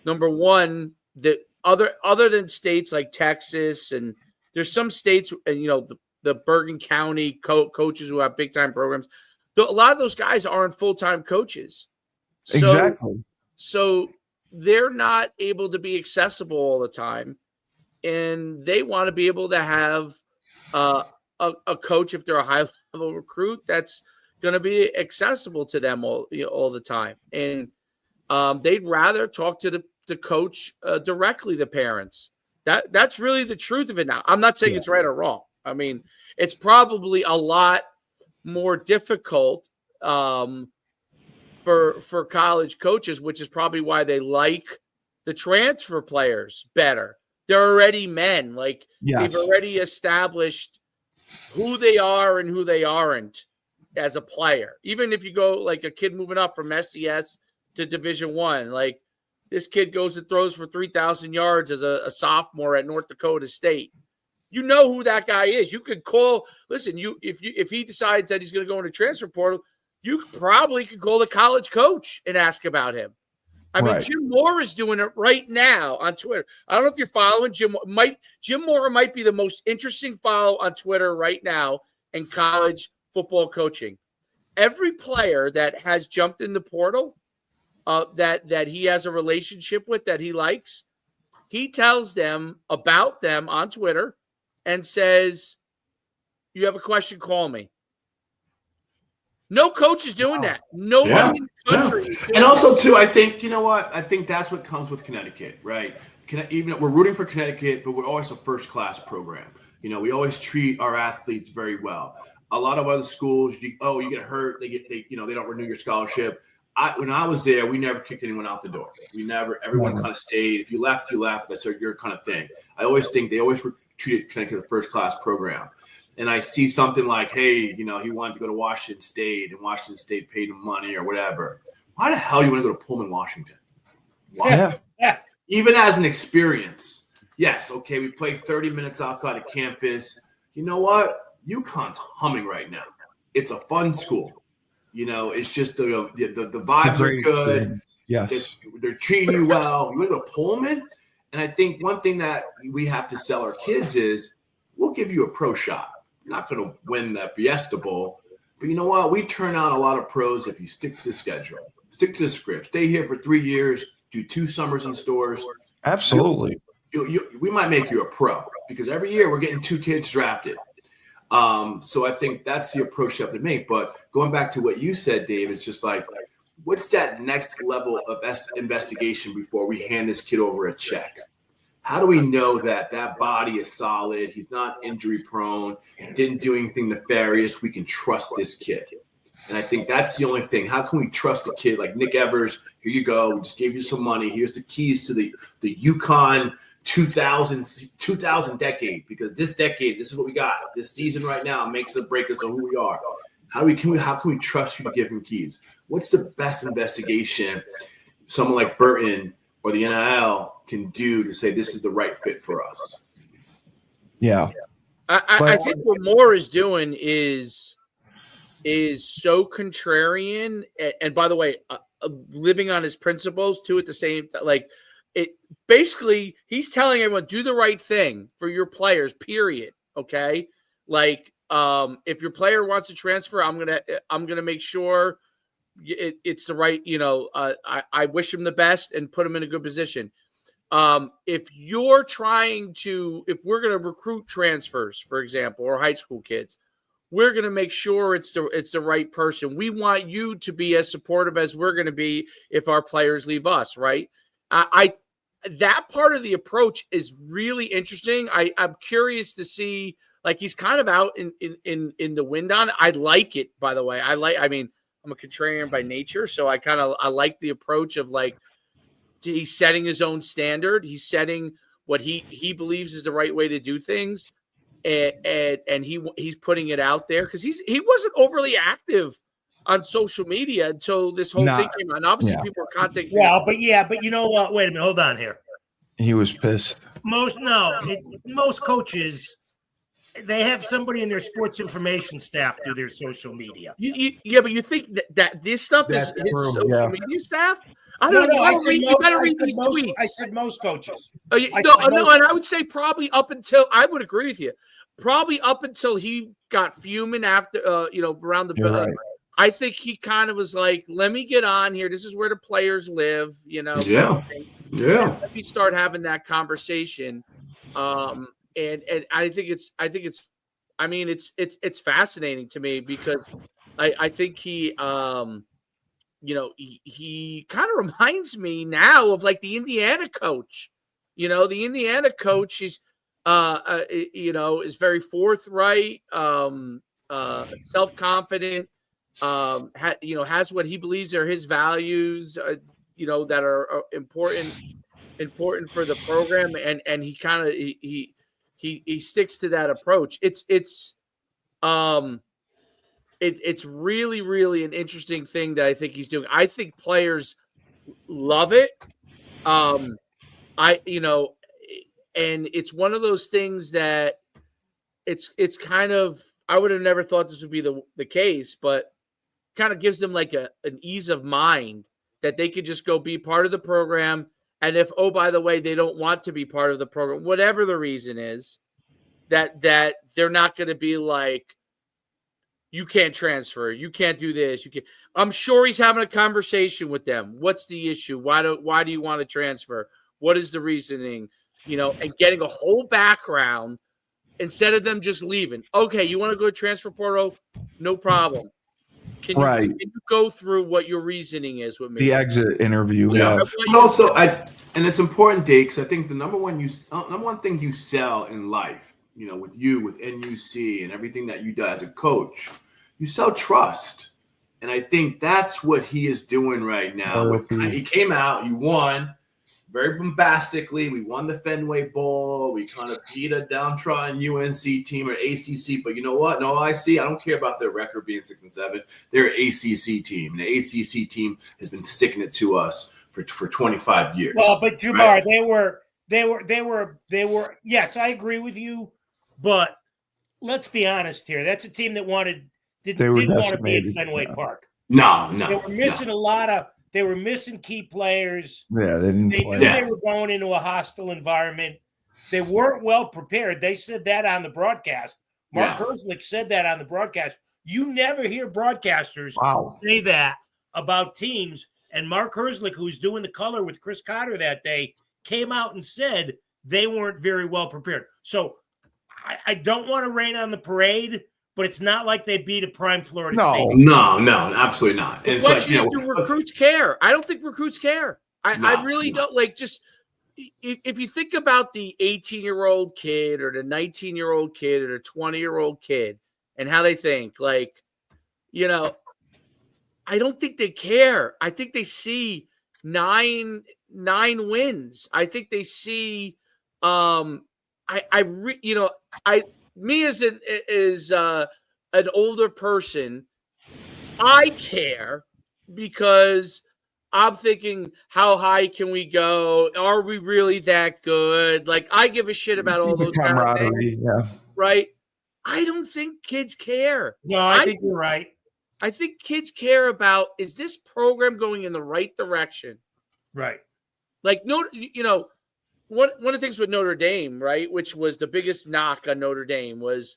Number one, that other than states like Texas, and there's some states, and the Bergen County coaches who have big time programs, a lot of those guys aren't full-time coaches. Exactly. So they're not able to be accessible all the time. And they want to be able to have a coach, if they're a high level recruit, that's going to be accessible to them all the time. And they'd rather talk to the coach directly, the parents. That's really the truth of it now. I'm not saying it's right or wrong. It's probably a lot more difficult for college coaches, which is probably why they like the transfer players better. They're already men. They've already established who they are and who they aren't as a player. Even if you go like a kid moving up from SES to Division I, this kid goes and throws for 3,000 yards as a sophomore at North Dakota State. You know who that guy is. You could call. Listen, if he decides that he's going to go into transfer portal, you probably could call the college coach and ask about him. Jim Moore is doing it right now on Twitter. I don't know if you're following Jim. Jim Moore might be the most interesting follow on Twitter right now in college football coaching. Every player that has jumped in the portal, that he has a relationship with, that he likes, he tells them about them on Twitter and says, "You have a question, call me." No coach is doing that. Nobody in the country is doing And also, too, I think, I think that's what comes with Connecticut, right? even we're rooting for Connecticut, but we're always a first-class program. We always treat our athletes very well. A lot of other schools, you get hurt, they don't renew your scholarship. When I was there, we never kicked anyone out the door. Everyone kind of stayed. If you left, you left. That's your kind of thing. I always think they always treated Connecticut as a first-class program. And I see something like, hey, he wanted to go to Washington State, and Washington State paid him money or whatever. Why the hell you want to go to Pullman, Washington? Why? Yeah. Even as an experience, yes, okay, we play 30 minutes outside of campus. You know what? UConn's humming right now. It's a fun school. It's just the vibes are good. Yes. They're treating you well. You want to go to Pullman? And I think one thing that we have to sell our kids is we'll give you a pro shot. You're not going to win the Fiesta Bowl. But you know what? We turn out a lot of pros if you stick to the schedule, stick to the script, stay here for 3 years, do 2 summers in stores. Absolutely. We might make you a pro because every year we're getting 2 kids drafted. So I think that's the approach you have to make. But going back to what you said, Dave, it's just like, what's that next level of investigation before we hand this kid over a check? How do we know that body is solid? He's not injury prone, didn't do anything nefarious. We can trust this kid. And I think that's the only thing. How can we trust a kid like Nick Evers? Here you go. We just gave you some money. Here's the keys to the UConn 2000 decade, because this decade, this is what we got. This season right now makes or break us on who we are. How can we trust you to give him keys? What's the best investigation someone like Burton or the NIL can do to say this is the right fit for us? Yeah. I think what Moore is doing is so contrarian, and by the way, living on his principles too. At the same, it basically he's telling everyone do the right thing for your players. Period. Okay, if your player wants to transfer, I'm gonna make sure it's the right. I wish him the best and put him in a good position. If we're going to recruit transfers, for example, or high school kids, we're going to make sure it's the right person. We want you to be as supportive as we're going to be if our players leave us, right? That part of the approach is really interesting. I'm curious to see, he's kind of out in the wind on it. I like it, by the way. I'm a contrarian by nature, so I like the approach of he's setting his own standard. He's setting what he believes is the right way to do things, and he's putting it out there because he wasn't overly active on social media until this whole thing came out. Obviously, people were contacting. Well, but you know what? Wait a minute. Hold on here. He was pissed. Most coaches, they have somebody in their sports information staff do their social media. But you think that this stuff is his social media staff? I don't know. You better read these tweets. I said most coaches. And I would say probably up until I would agree with you. Probably up until he got fuming after, around the. Right. I think he kind of was like, "Let me get on here. This is where the players live." Yeah. Let me start having that conversation. And I think it's fascinating to me because I think he he kind of reminds me now of the Indiana coach. The Indiana coach is is very forthright, self-confident, has what he believes are his values, that are important for the program, and he kind of he sticks to that approach. It's really, really an interesting thing that I think he's doing. I think players love it. And it's one of those things that it's kind of, I would have never thought this would be the case, but kind of gives them an ease of mind that they could just go be part of the program. And if, oh, by the way, they don't want to be part of the program, whatever the reason is, that they're not going to be you can't transfer, you can't do this, you can't. I'm sure he's having a conversation with them. What's the issue? Why do you want to transfer? What is the reasoning? And getting a whole background instead of them just leaving. Okay, you want to go to transfer portal? No problem. Can you go through what your reasoning is with me? The exit interview. Yeah. Yeah. But also, and it's important, Dave, because I think the number one thing you sell in life, with NUC and everything that you do as a coach, you sell trust. And I think that's what he is doing right now. He came out, you won very bombastically. We won the Fenway Bowl. We kind of beat a downtrodden UNC team or ACC. But you know what? No, I don't care about their record being 6-7. They're an ACC team. And the ACC team has been sticking it to us for 25 years. Well, but Jamar, right? they were. Yes, I agree with you. But let's be honest here. That's a team that didn't want to be at Fenway Park. No. They were missing They were missing key players. Yeah, they didn't play. Knew they were going into a hostile environment. They weren't well prepared. They said that on the broadcast. Mark Herzlich said that on the broadcast. You never hear broadcasters say that about teams. And Mark Herzlich, who's doing the color with Chris Cotter that day, came out and said they weren't very well prepared. So I don't want to rain on the parade, but it's not like they beat a prime Florida State. No, absolutely not. And it's do recruits care? I don't think recruits care. I really don't. Like, just if you think about the 18-year-old kid or the 19-year-old kid or the 20-year-old kid and how they think, like, I don't think they care. I think they see nine wins. I think they see me as an older person, I care because I'm thinking, how high can we go? Are we really that good? Like, I give a shit about all those kind of things, right? I don't think kids care. No, I think you're right. I think kids care about, is this program going in the right direction? Right. Like, one of the things with Notre Dame, right, which was the biggest knock on Notre Dame was,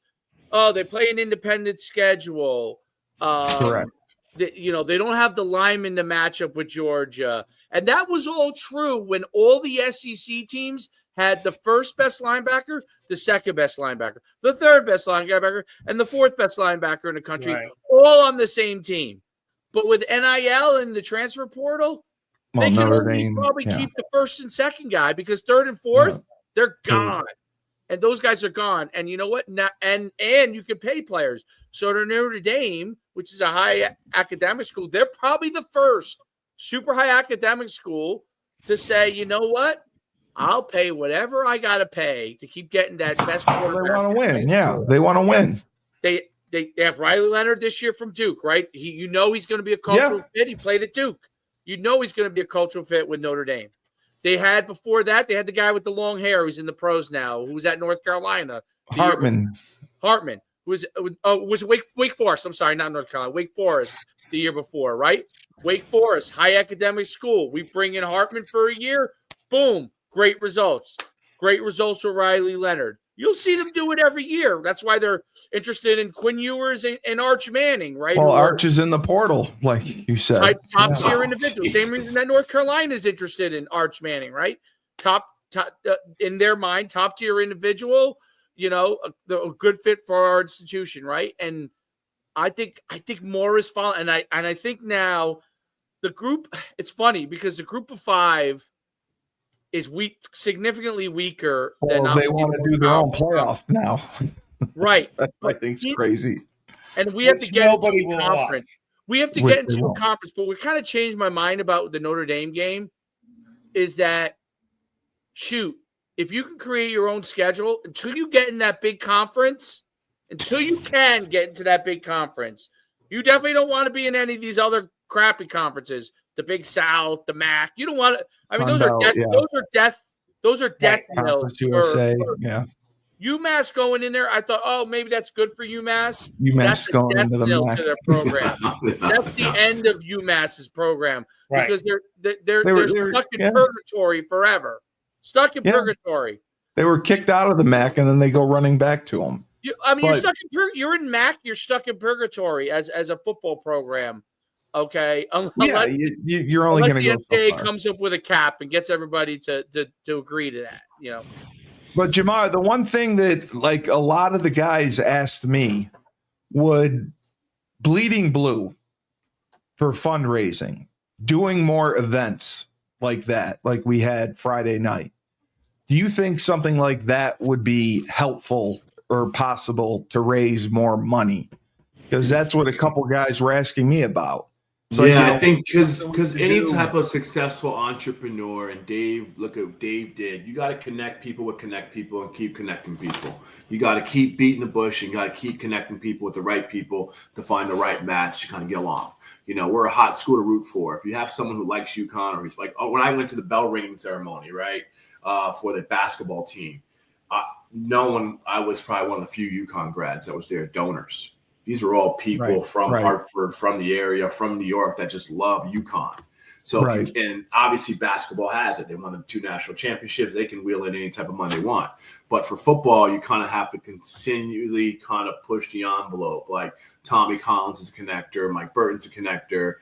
they play an independent schedule. Correct. They don't have the linemen to match up with Georgia. And that was all true when all the SEC teams had the first best linebacker, the second best linebacker, the third best linebacker, and the fourth best linebacker in the country, all on the same team. But with NIL and the transfer portal, they can probably keep the first and second guy, because third and fourth, they're gone. And those guys are gone. And you know what? And you can pay players. So to Notre Dame, which is a high academic school, they're probably the first super high academic school to say, you know what? I'll pay whatever I got to pay to keep getting that best quarterback. They want to win. Yeah, they want to win. They have Riley Leonard this year from Duke, right? He's going to be a cultural fit. He played at Duke. He's going to be a cultural fit with Notre Dame. Before that, they had the guy with the long hair who's in the pros now, who was at North Carolina. Hartman, who was Wake Forest. I'm sorry, not North Carolina. Wake Forest the year before, right? Wake Forest, high academic school. We bring in Hartman for a year. Boom. Great results. Great results with Riley Leonard. You'll see them do it every year. That's why they're interested in Quinn Ewers and Arch Manning, right? Well, Arch is in the portal, like you said. Top tier individual. Same reason that North Carolina is interested in Arch Manning, right? Top in their mind, top tier individual. A good fit for our institution, right? And I think more is following. And I think now the group. It's funny because the group of five is significantly weaker than they want to do their own playoff now. Right. I think it's crazy. And we have to get into a conference. We have to get into a conference, but what kind of changed my mind about the Notre Dame game is that, if you can create your own schedule until you get in that big conference, you definitely don't want to be in any of these other crappy conferences. The Big South, the MAC. You don't want to. I mean, those are death knells. USA, UMass going in there. I thought, maybe that's good for UMass. UMass going into the MAC. To their program. That's the end of UMass's program, because they're stuck in purgatory forever. Stuck in purgatory. They were kicked out of the MAC, and then they go running back to them. You're stuck in you're in MAC. You're stuck in purgatory as a football program. Okay, you're only going to go. The NCAA comes up with a cap and gets everybody to agree to that. But Jamar, the one thing that a lot of the guys asked me would Bleeding Blue, for fundraising, doing more events like that, like we had Friday night. Do you think something like that would be helpful or possible to raise more money? Because that's what a couple guys were asking me about. So, I think because to any do- type of successful entrepreneur, and Dave, look at what Dave did. You got to connect people with connect people and keep connecting people. You got to keep beating the bush and got to keep connecting people with the right people to find the right match to kind of get along. We're a hot school to root for. If you have someone who likes UConn, or he's like, when I went to the bell ringing ceremony, right, for the basketball team, I was probably one of the few UConn grads that was there, donors. These are all people from Hartford, from the area, from New York that just love UConn. So, and obviously basketball has it. They won the 2 national championships. They can wheel in any type of money they want. But for football, you kind of have to continually kind of push the envelope. Like Tommy Collins is a connector. Mike Burton's a connector.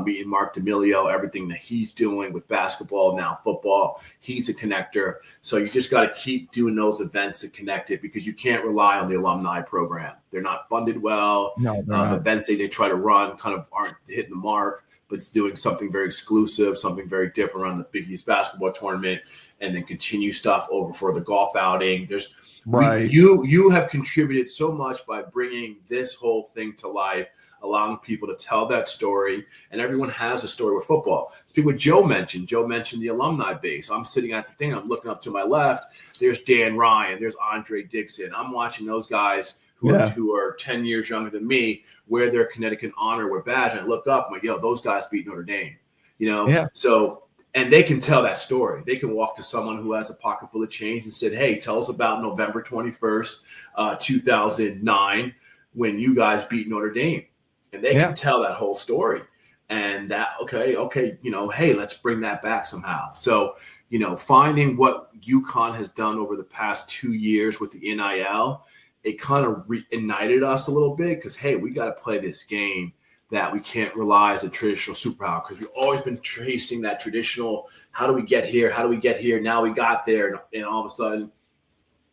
Meeting Mark D'Amelio, everything that he's doing with basketball, now football, he's a connector. So you just got to keep doing those events to connect it, because you can't rely on the alumni program. They're not funded well. No, the events they try to run kind of aren't hitting the mark, but it's doing something very exclusive, something very different around the Big East basketball tournament, and then continue stuff over for the golf outing. You have contributed so much by bringing this whole thing to life, allowing people to tell that story, and everyone has a story with football. Speak what Joe mentioned. Joe mentioned the alumni base. I'm sitting at the thing. I'm looking up to my left. There's Dan Ryan. There's Andre Dixon. I'm watching those guys who are 10 years younger than me wear their Connecticut honor badge. And I look up, I'm like, yo, those guys beat Notre Dame. So, and they can tell that story. They can walk to someone who has a pocket full of change and said, hey, tell us about November 21st, 2009, when you guys beat Notre Dame. And they can tell that whole story. And that, okay, hey, let's bring that back somehow. So, finding what UConn has done over the past 2 years with the NIL, it kind of reignited us a little bit, because, hey, we got to play this game that we can't rely as a traditional superpower, because we've always been chasing that traditional, how do we get here? How do we get here? Now we got there, and all of a sudden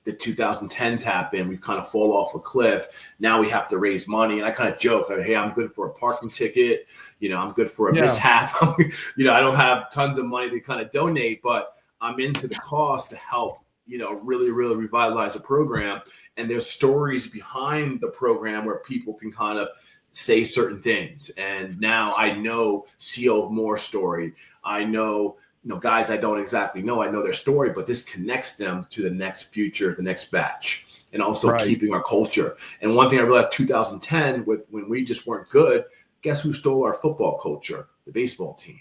the 2010s happen. We kind of fall off a cliff. Now we have to raise money. And I kind of joke, like, hey, I'm good for a parking ticket. I'm good for a mishap. I don't have tons of money to kind of donate, but I'm into the cost to help, really, really revitalize the program. And there's stories behind the program where people can kind of say certain things. And now I know C.O. Moore's story. I know, guys I don't exactly know. I know their story, but this connects them to the next future, the next batch, and also keeping our culture. And one thing I realized 2010, when we just weren't good, guess who stole our football culture? The baseball team.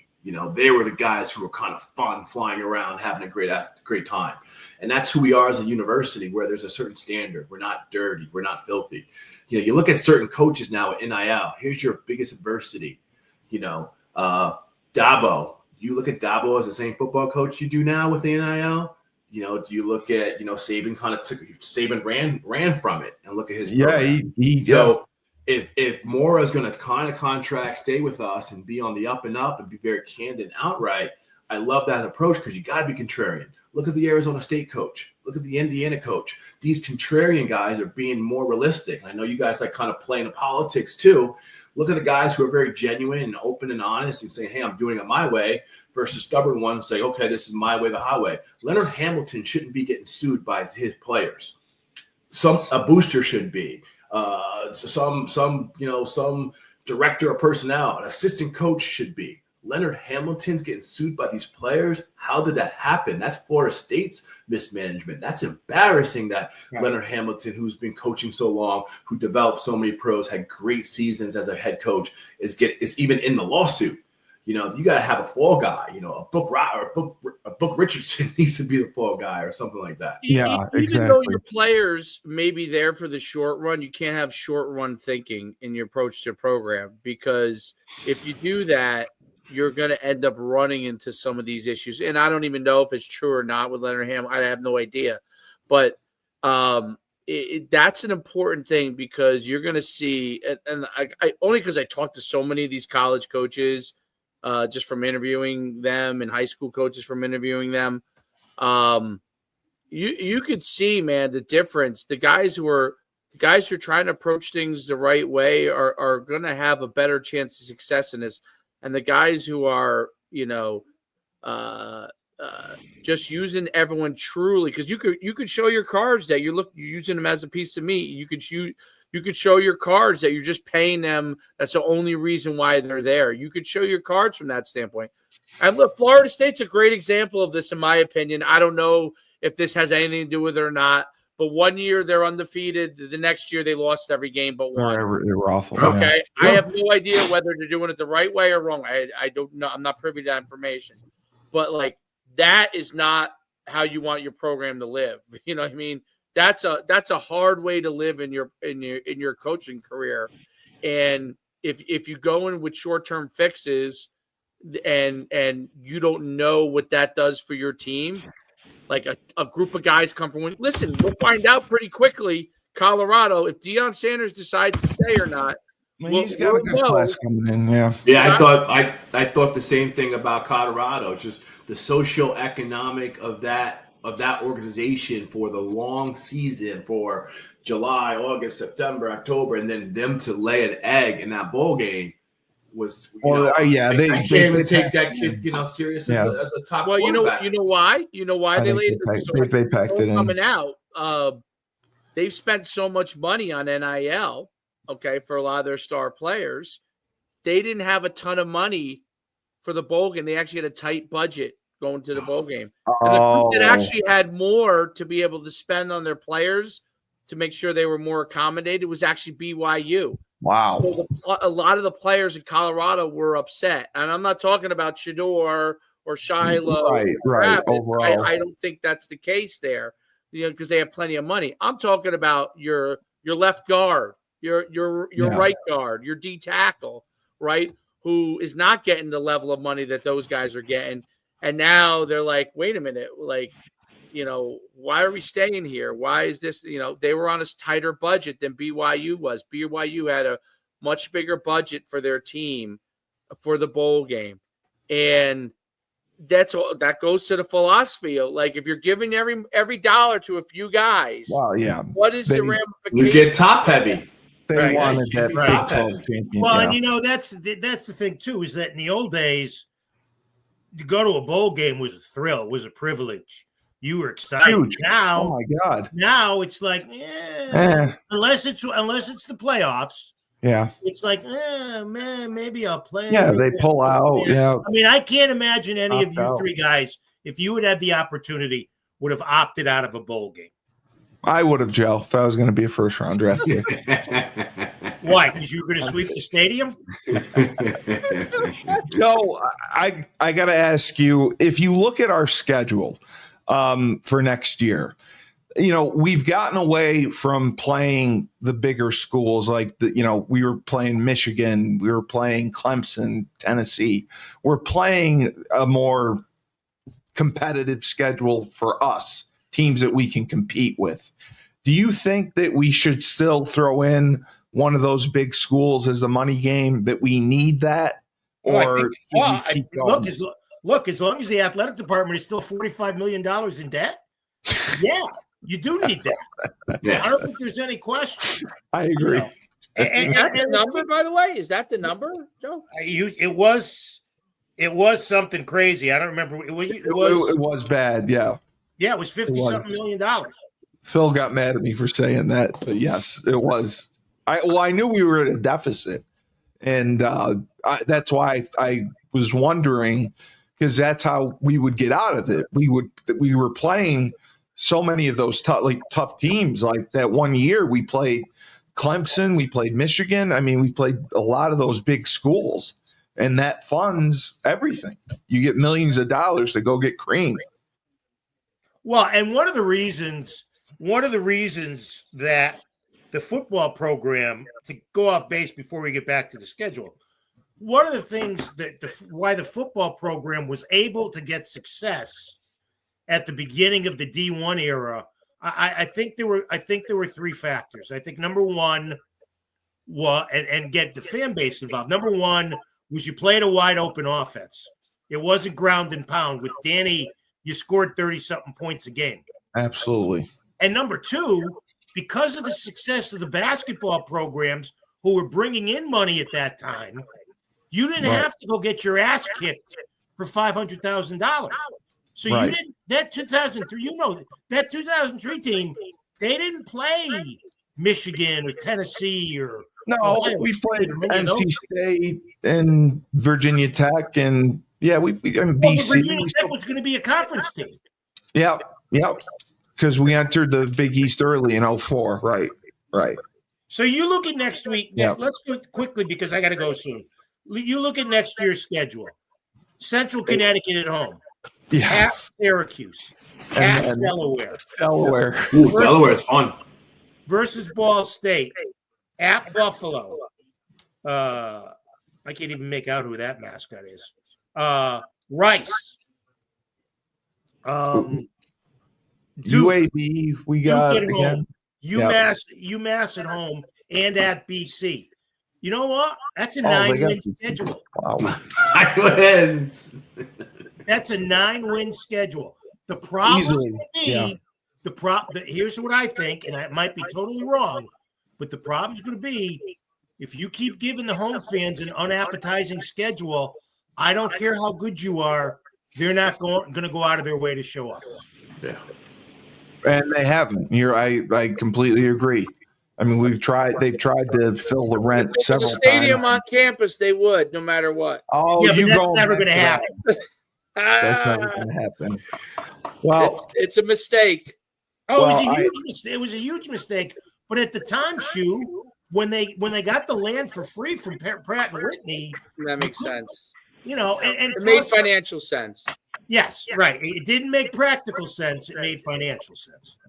They were the guys who were kind of fun, flying around, having a great time. And that's who we are as a university, where there's a certain standard. We're not dirty. We're not filthy. You look at certain coaches now at NIL. Here's your biggest adversity. Dabo. Do you look at Dabo as the same football coach you do now with the NIL? Do you look at, Saban Saban ran from it, and look at his program. If Mora is going to kind of contract, stay with us, and be on the up and up and be very candid and outright, I love that approach, because you got to be contrarian. Look at the Arizona State coach. Look at the Indiana coach. These contrarian guys are being more realistic. I know you guys like kind of playing the politics too. Look at the guys who are very genuine and open and honest and saying, hey, I'm doing it my way, versus stubborn ones saying, okay, this is my way, the highway. Leonard Hamilton shouldn't be getting sued by his players. A booster should be. Some director of personnel, an assistant coach should be. Leonard Hamilton's getting sued by these players. How did that happen? That's Florida State's mismanagement. That's embarrassing that Leonard Hamilton, who's been coaching so long, who developed so many pros, had great seasons as a head coach, is even in the lawsuit. You got to have a fall guy. A Book Richardson needs to be the fall guy, or something like that. Even though your players may be there for the short run, you can't have short run thinking in your approach to a program, because if you do that, you're going to end up running into some of these issues. And I don't even know if it's true or not with Leonard Ham. I have no idea. But that's an important thing, because you're going to see, and I only because I talked to so many of these college coaches, just from interviewing them, and high school coaches from interviewing them. You could see, man, the difference. The guys who are the guys who are trying to approach things the right way are going to have a better chance of success in this. And the guys who are, just using everyone truly, because you could show your cards that you're using them as a piece of meat. You could show your cards that you're just paying them. That's the only reason why they're there. You could show your cards from that standpoint. And look, Florida State's a great example of this, in my opinion. I don't know if this has anything to do with it or not, but one year they're undefeated. The next year they lost every game but one. They were awful. Okay, Yeah. I have no idea whether they're doing it the right way or wrong. I don't know. I'm not privy to that information. But like, that is not how you want your program to live. You know what I mean? That's a hard way to live in your coaching career. And if you go in with short-term fixes and you don't know what that does for your team, like a group of guys come from – listen, we'll find out pretty quickly, Colorado, if Deion Sanders decides to stay or not. He's got a good class coming in, yeah. Yeah, I thought the same thing about Colorado. Just the socioeconomic of that organization for the long season, for July, August, September, October, and then them to lay an egg in that bowl game was. They can't even take that kid, serious as a top. Well, quarterback. you know why they laid it. They packed it in. Coming out, they've spent so much money on NIL. Okay, for a lot of their star players, they didn't have a ton of money for the bowl game. They actually had a tight budget going to the bowl game. And the group that actually had more to be able to spend on their players to make sure they were more accommodated was actually BYU. Wow. So a lot of the players in Colorado were upset. And I'm not talking about Shador or Shiloh. Right. Overall. I don't think that's the case there, because they have plenty of money. I'm talking about your left guard. Your right guard, your D tackle, right, who is not getting the level of money that those guys are getting. And now they're like, wait a minute, like, why are we staying here? Why is this, they were on a tighter budget than BYU was. BYU had a much bigger budget for their team for the bowl game. And that goes to the philosophy of, like, if you're giving every dollar to a few guys, what is the ramification? You get top heavy. They wanted that Big 12 championship. Well, and that's the thing too, is that in the old days, to go to a bowl game was a thrill, was a privilege. You were excited. Huge. Now, oh my God! Now it's like, unless it's the playoffs. Yeah, it's like, man, maybe I'll play. Yeah, they pull out. Yeah, I mean, I can't imagine any of you three guys, if you had the opportunity, would have opted out of a bowl game. I would have, Joe, if I was going to be a first-round draft pick. Why? Because you were going to sweep the stadium? Joe, I got to ask you, if you look at our schedule for next year, we've gotten away from playing the bigger schools. Like, we were playing Michigan, we were playing Clemson, Tennessee. We're playing a more competitive schedule for us, teams that we can compete with. Do you think that we should still throw in one of those big schools as a money game, that we need that? Or look, as long as the athletic department is still $45 million in debt, yeah, you do need that. Yeah. I don't think there's any question. I agree. And the number, by the way, is that the number, Joe? It was something crazy. I don't remember. It was bad. Yeah. Yeah, it was $50-something million. Phil got mad at me for saying that, but yes, it was. I knew we were at a deficit, and that's why I was wondering, because that's how we would get out of it. We were playing so many of those tough teams. Like that one year, we played Clemson, we played Michigan. I mean, we played a lot of those big schools, and that funds everything. You get millions of dollars to go get cream. Well, and one of the reasons that the football program, to go off base before we get back to the schedule, one of the things that why the football program was able to get success at the beginning of the D1 era, I think there were three factors. I think number one and get the fan base involved. Number one was you played a wide open offense. It wasn't ground and pound. With Danny, you scored 30-something points a game. Absolutely. And number two, because of the success of the basketball programs who were bringing in money at that time, you didn't have to go get your ass kicked for $500,000. So you didn't. That 2003, that 2003 team, they didn't play Michigan or Tennessee or Ohio. We played NC State and Virginia Tech, and BC. Virginia Tech was going to be a conference team. Yeah, because we entered the Big East early in 2004. Right. So you look at next week. Yeah. Let's go quickly because I got to go soon. You look at next year's schedule. Central Connecticut at home. Yeah. At Syracuse. At Delaware. Ooh, Delaware is fun. Versus Ball State. At Buffalo. I can't even make out who that mascot is. Rice. UAB, we got again. UMass at home and at BC. You know what? That's a 9-win schedule. Wow. 9 wins. That's a 9-win schedule. The problem is going to be here's what I think, and I might be totally wrong, but the problem is going to be if you keep giving the home fans an unappetizing schedule, I don't care how good you are, they're not going to go out of their way to show up. Yeah. And they haven't. I completely agree. I mean, they've tried to fill the rent several times. There's a stadium on campus, they would, no matter what. Oh, yeah, but that's never going to happen. That's never going to happen. Well, it's a mistake. Oh, it was a huge mistake. It was a huge mistake. But at the time, when they got the land for free from Pratt and Whitney, that makes sense. And it made financial sense. Yes, right. It didn't make practical sense. It made financial sense.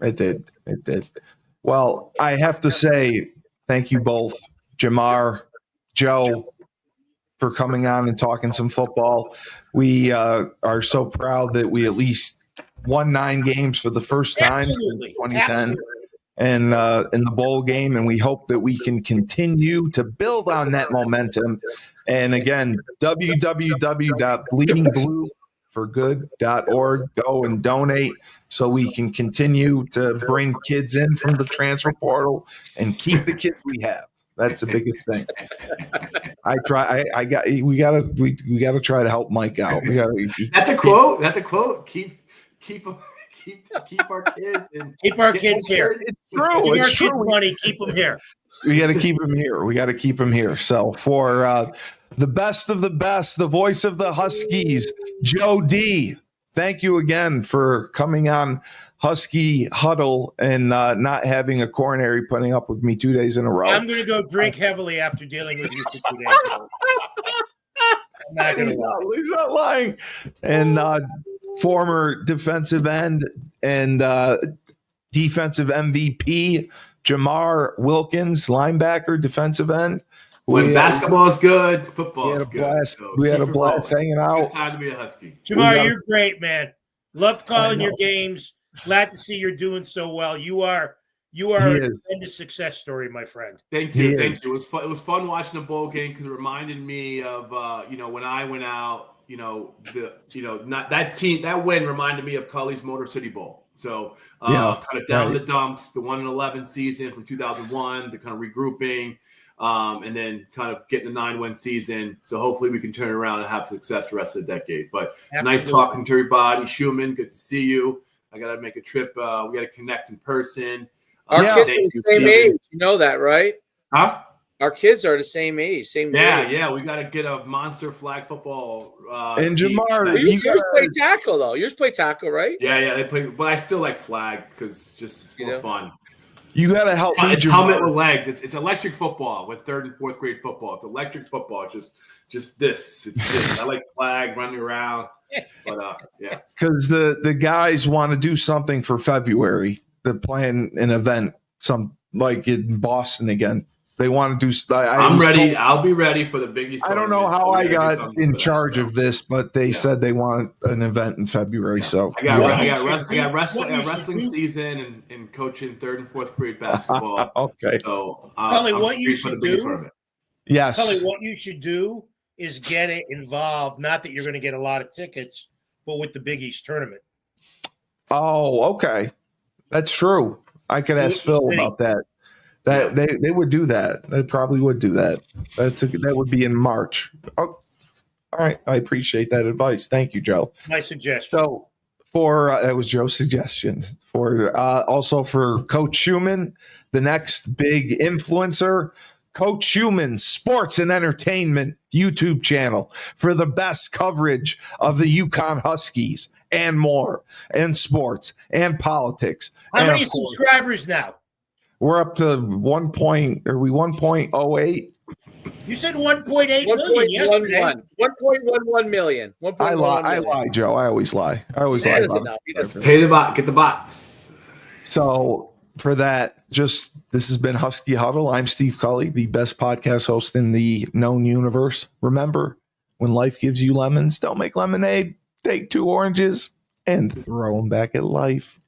It did. Well, I have to say thank you both, Jamar, Joe, for coming on and talking some football. We are so proud that we at least won 9 games for the first time in 2010 and in the bowl game, and we hope that we can continue to build on that momentum. And again, www.bleedingblueforgood.org. Go and donate so we can continue to bring kids in from the transfer portal and keep the kids we have. That's the biggest thing. We gotta try to help Mike out. That's the quote. Keep our kids and keep our kids here. It's true. It's true. Money, keep them here. We got to keep them here. So for the best of the best, the voice of the Huskies, Joe D. Thank you again for coming on Husky Huddle and not having a coronary putting up with me 2 days in a row. I'm going to go drink heavily after dealing with you for 2 days. He's not lying. And former defensive end and defensive MVP, Jamar Wilkins, linebacker, defensive end. When basketball is good, football is good. We had a blast hanging out. Good time to be a Husky. Jamar, you're great, man. Loved calling your games. Glad to see you're doing so well. You are a tremendous success story, my friend. Thank you. It was fun. It was fun watching the bowl game because it reminded me of when I went out. Not that team. That win reminded me of Cully's Motor City Bowl. So kind of down the dumps, the 1-11 season from 2001, the kind of regrouping, and then kind of getting the 9-win season. So hopefully we can turn it around and have success the rest of the decade. But Nice talking to everybody. Schuman, good to see you. I got to make a trip. We got to connect in person. Our kids are the same age. You know that, right? Huh? Our kids are the same age, same grade. Yeah. We got to get a monster flag football. And Jamar, yours play tackle though. Yours play tackle, right? Yeah, they play. But I still like flag because it's just more fun. You got to help me. It's helmet with legs. It's electric football with 3rd and 4th grade football. It's electric football. It's just this. It's this. I like flag running around. But yeah, because the guys want to do something for February. They're playing an event, some like in Boston again. They want to do. I'm ready. I'll be ready for the Big East. I don't know how I got in charge of this, but they said they want an event in February. Yeah. So I got wrestling season and coaching 3rd and 4th grade basketball. Okay. So Cully, what you should do? Yes. Cully, what you should do is get it involved. Not that you're going to get a lot of tickets, but with the Big East tournament. Oh, okay. That's true. I could ask Phil about that. They would do that. They probably would do that. That would be in March. Oh, all right. I appreciate that advice. Thank you, Joe. My suggestion. So that was Joe's suggestion for also for Coach Schuman, the next big influencer, Coach Schuman Sports and Entertainment YouTube channel for the best coverage of the UConn Huskies and more, and sports and politics. How many subscribers now? We're up to 1.08? You said 1.8 million yesterday. 1.11 million. I lie, Joe. I always lie. Lie about it. Pay the bot. Get the bots. So for that, this has been Husky Huddle. I'm Steve Cully, the best podcast host in the known universe. Remember, when life gives you lemons, don't make lemonade. Take 2 oranges and throw them back at life.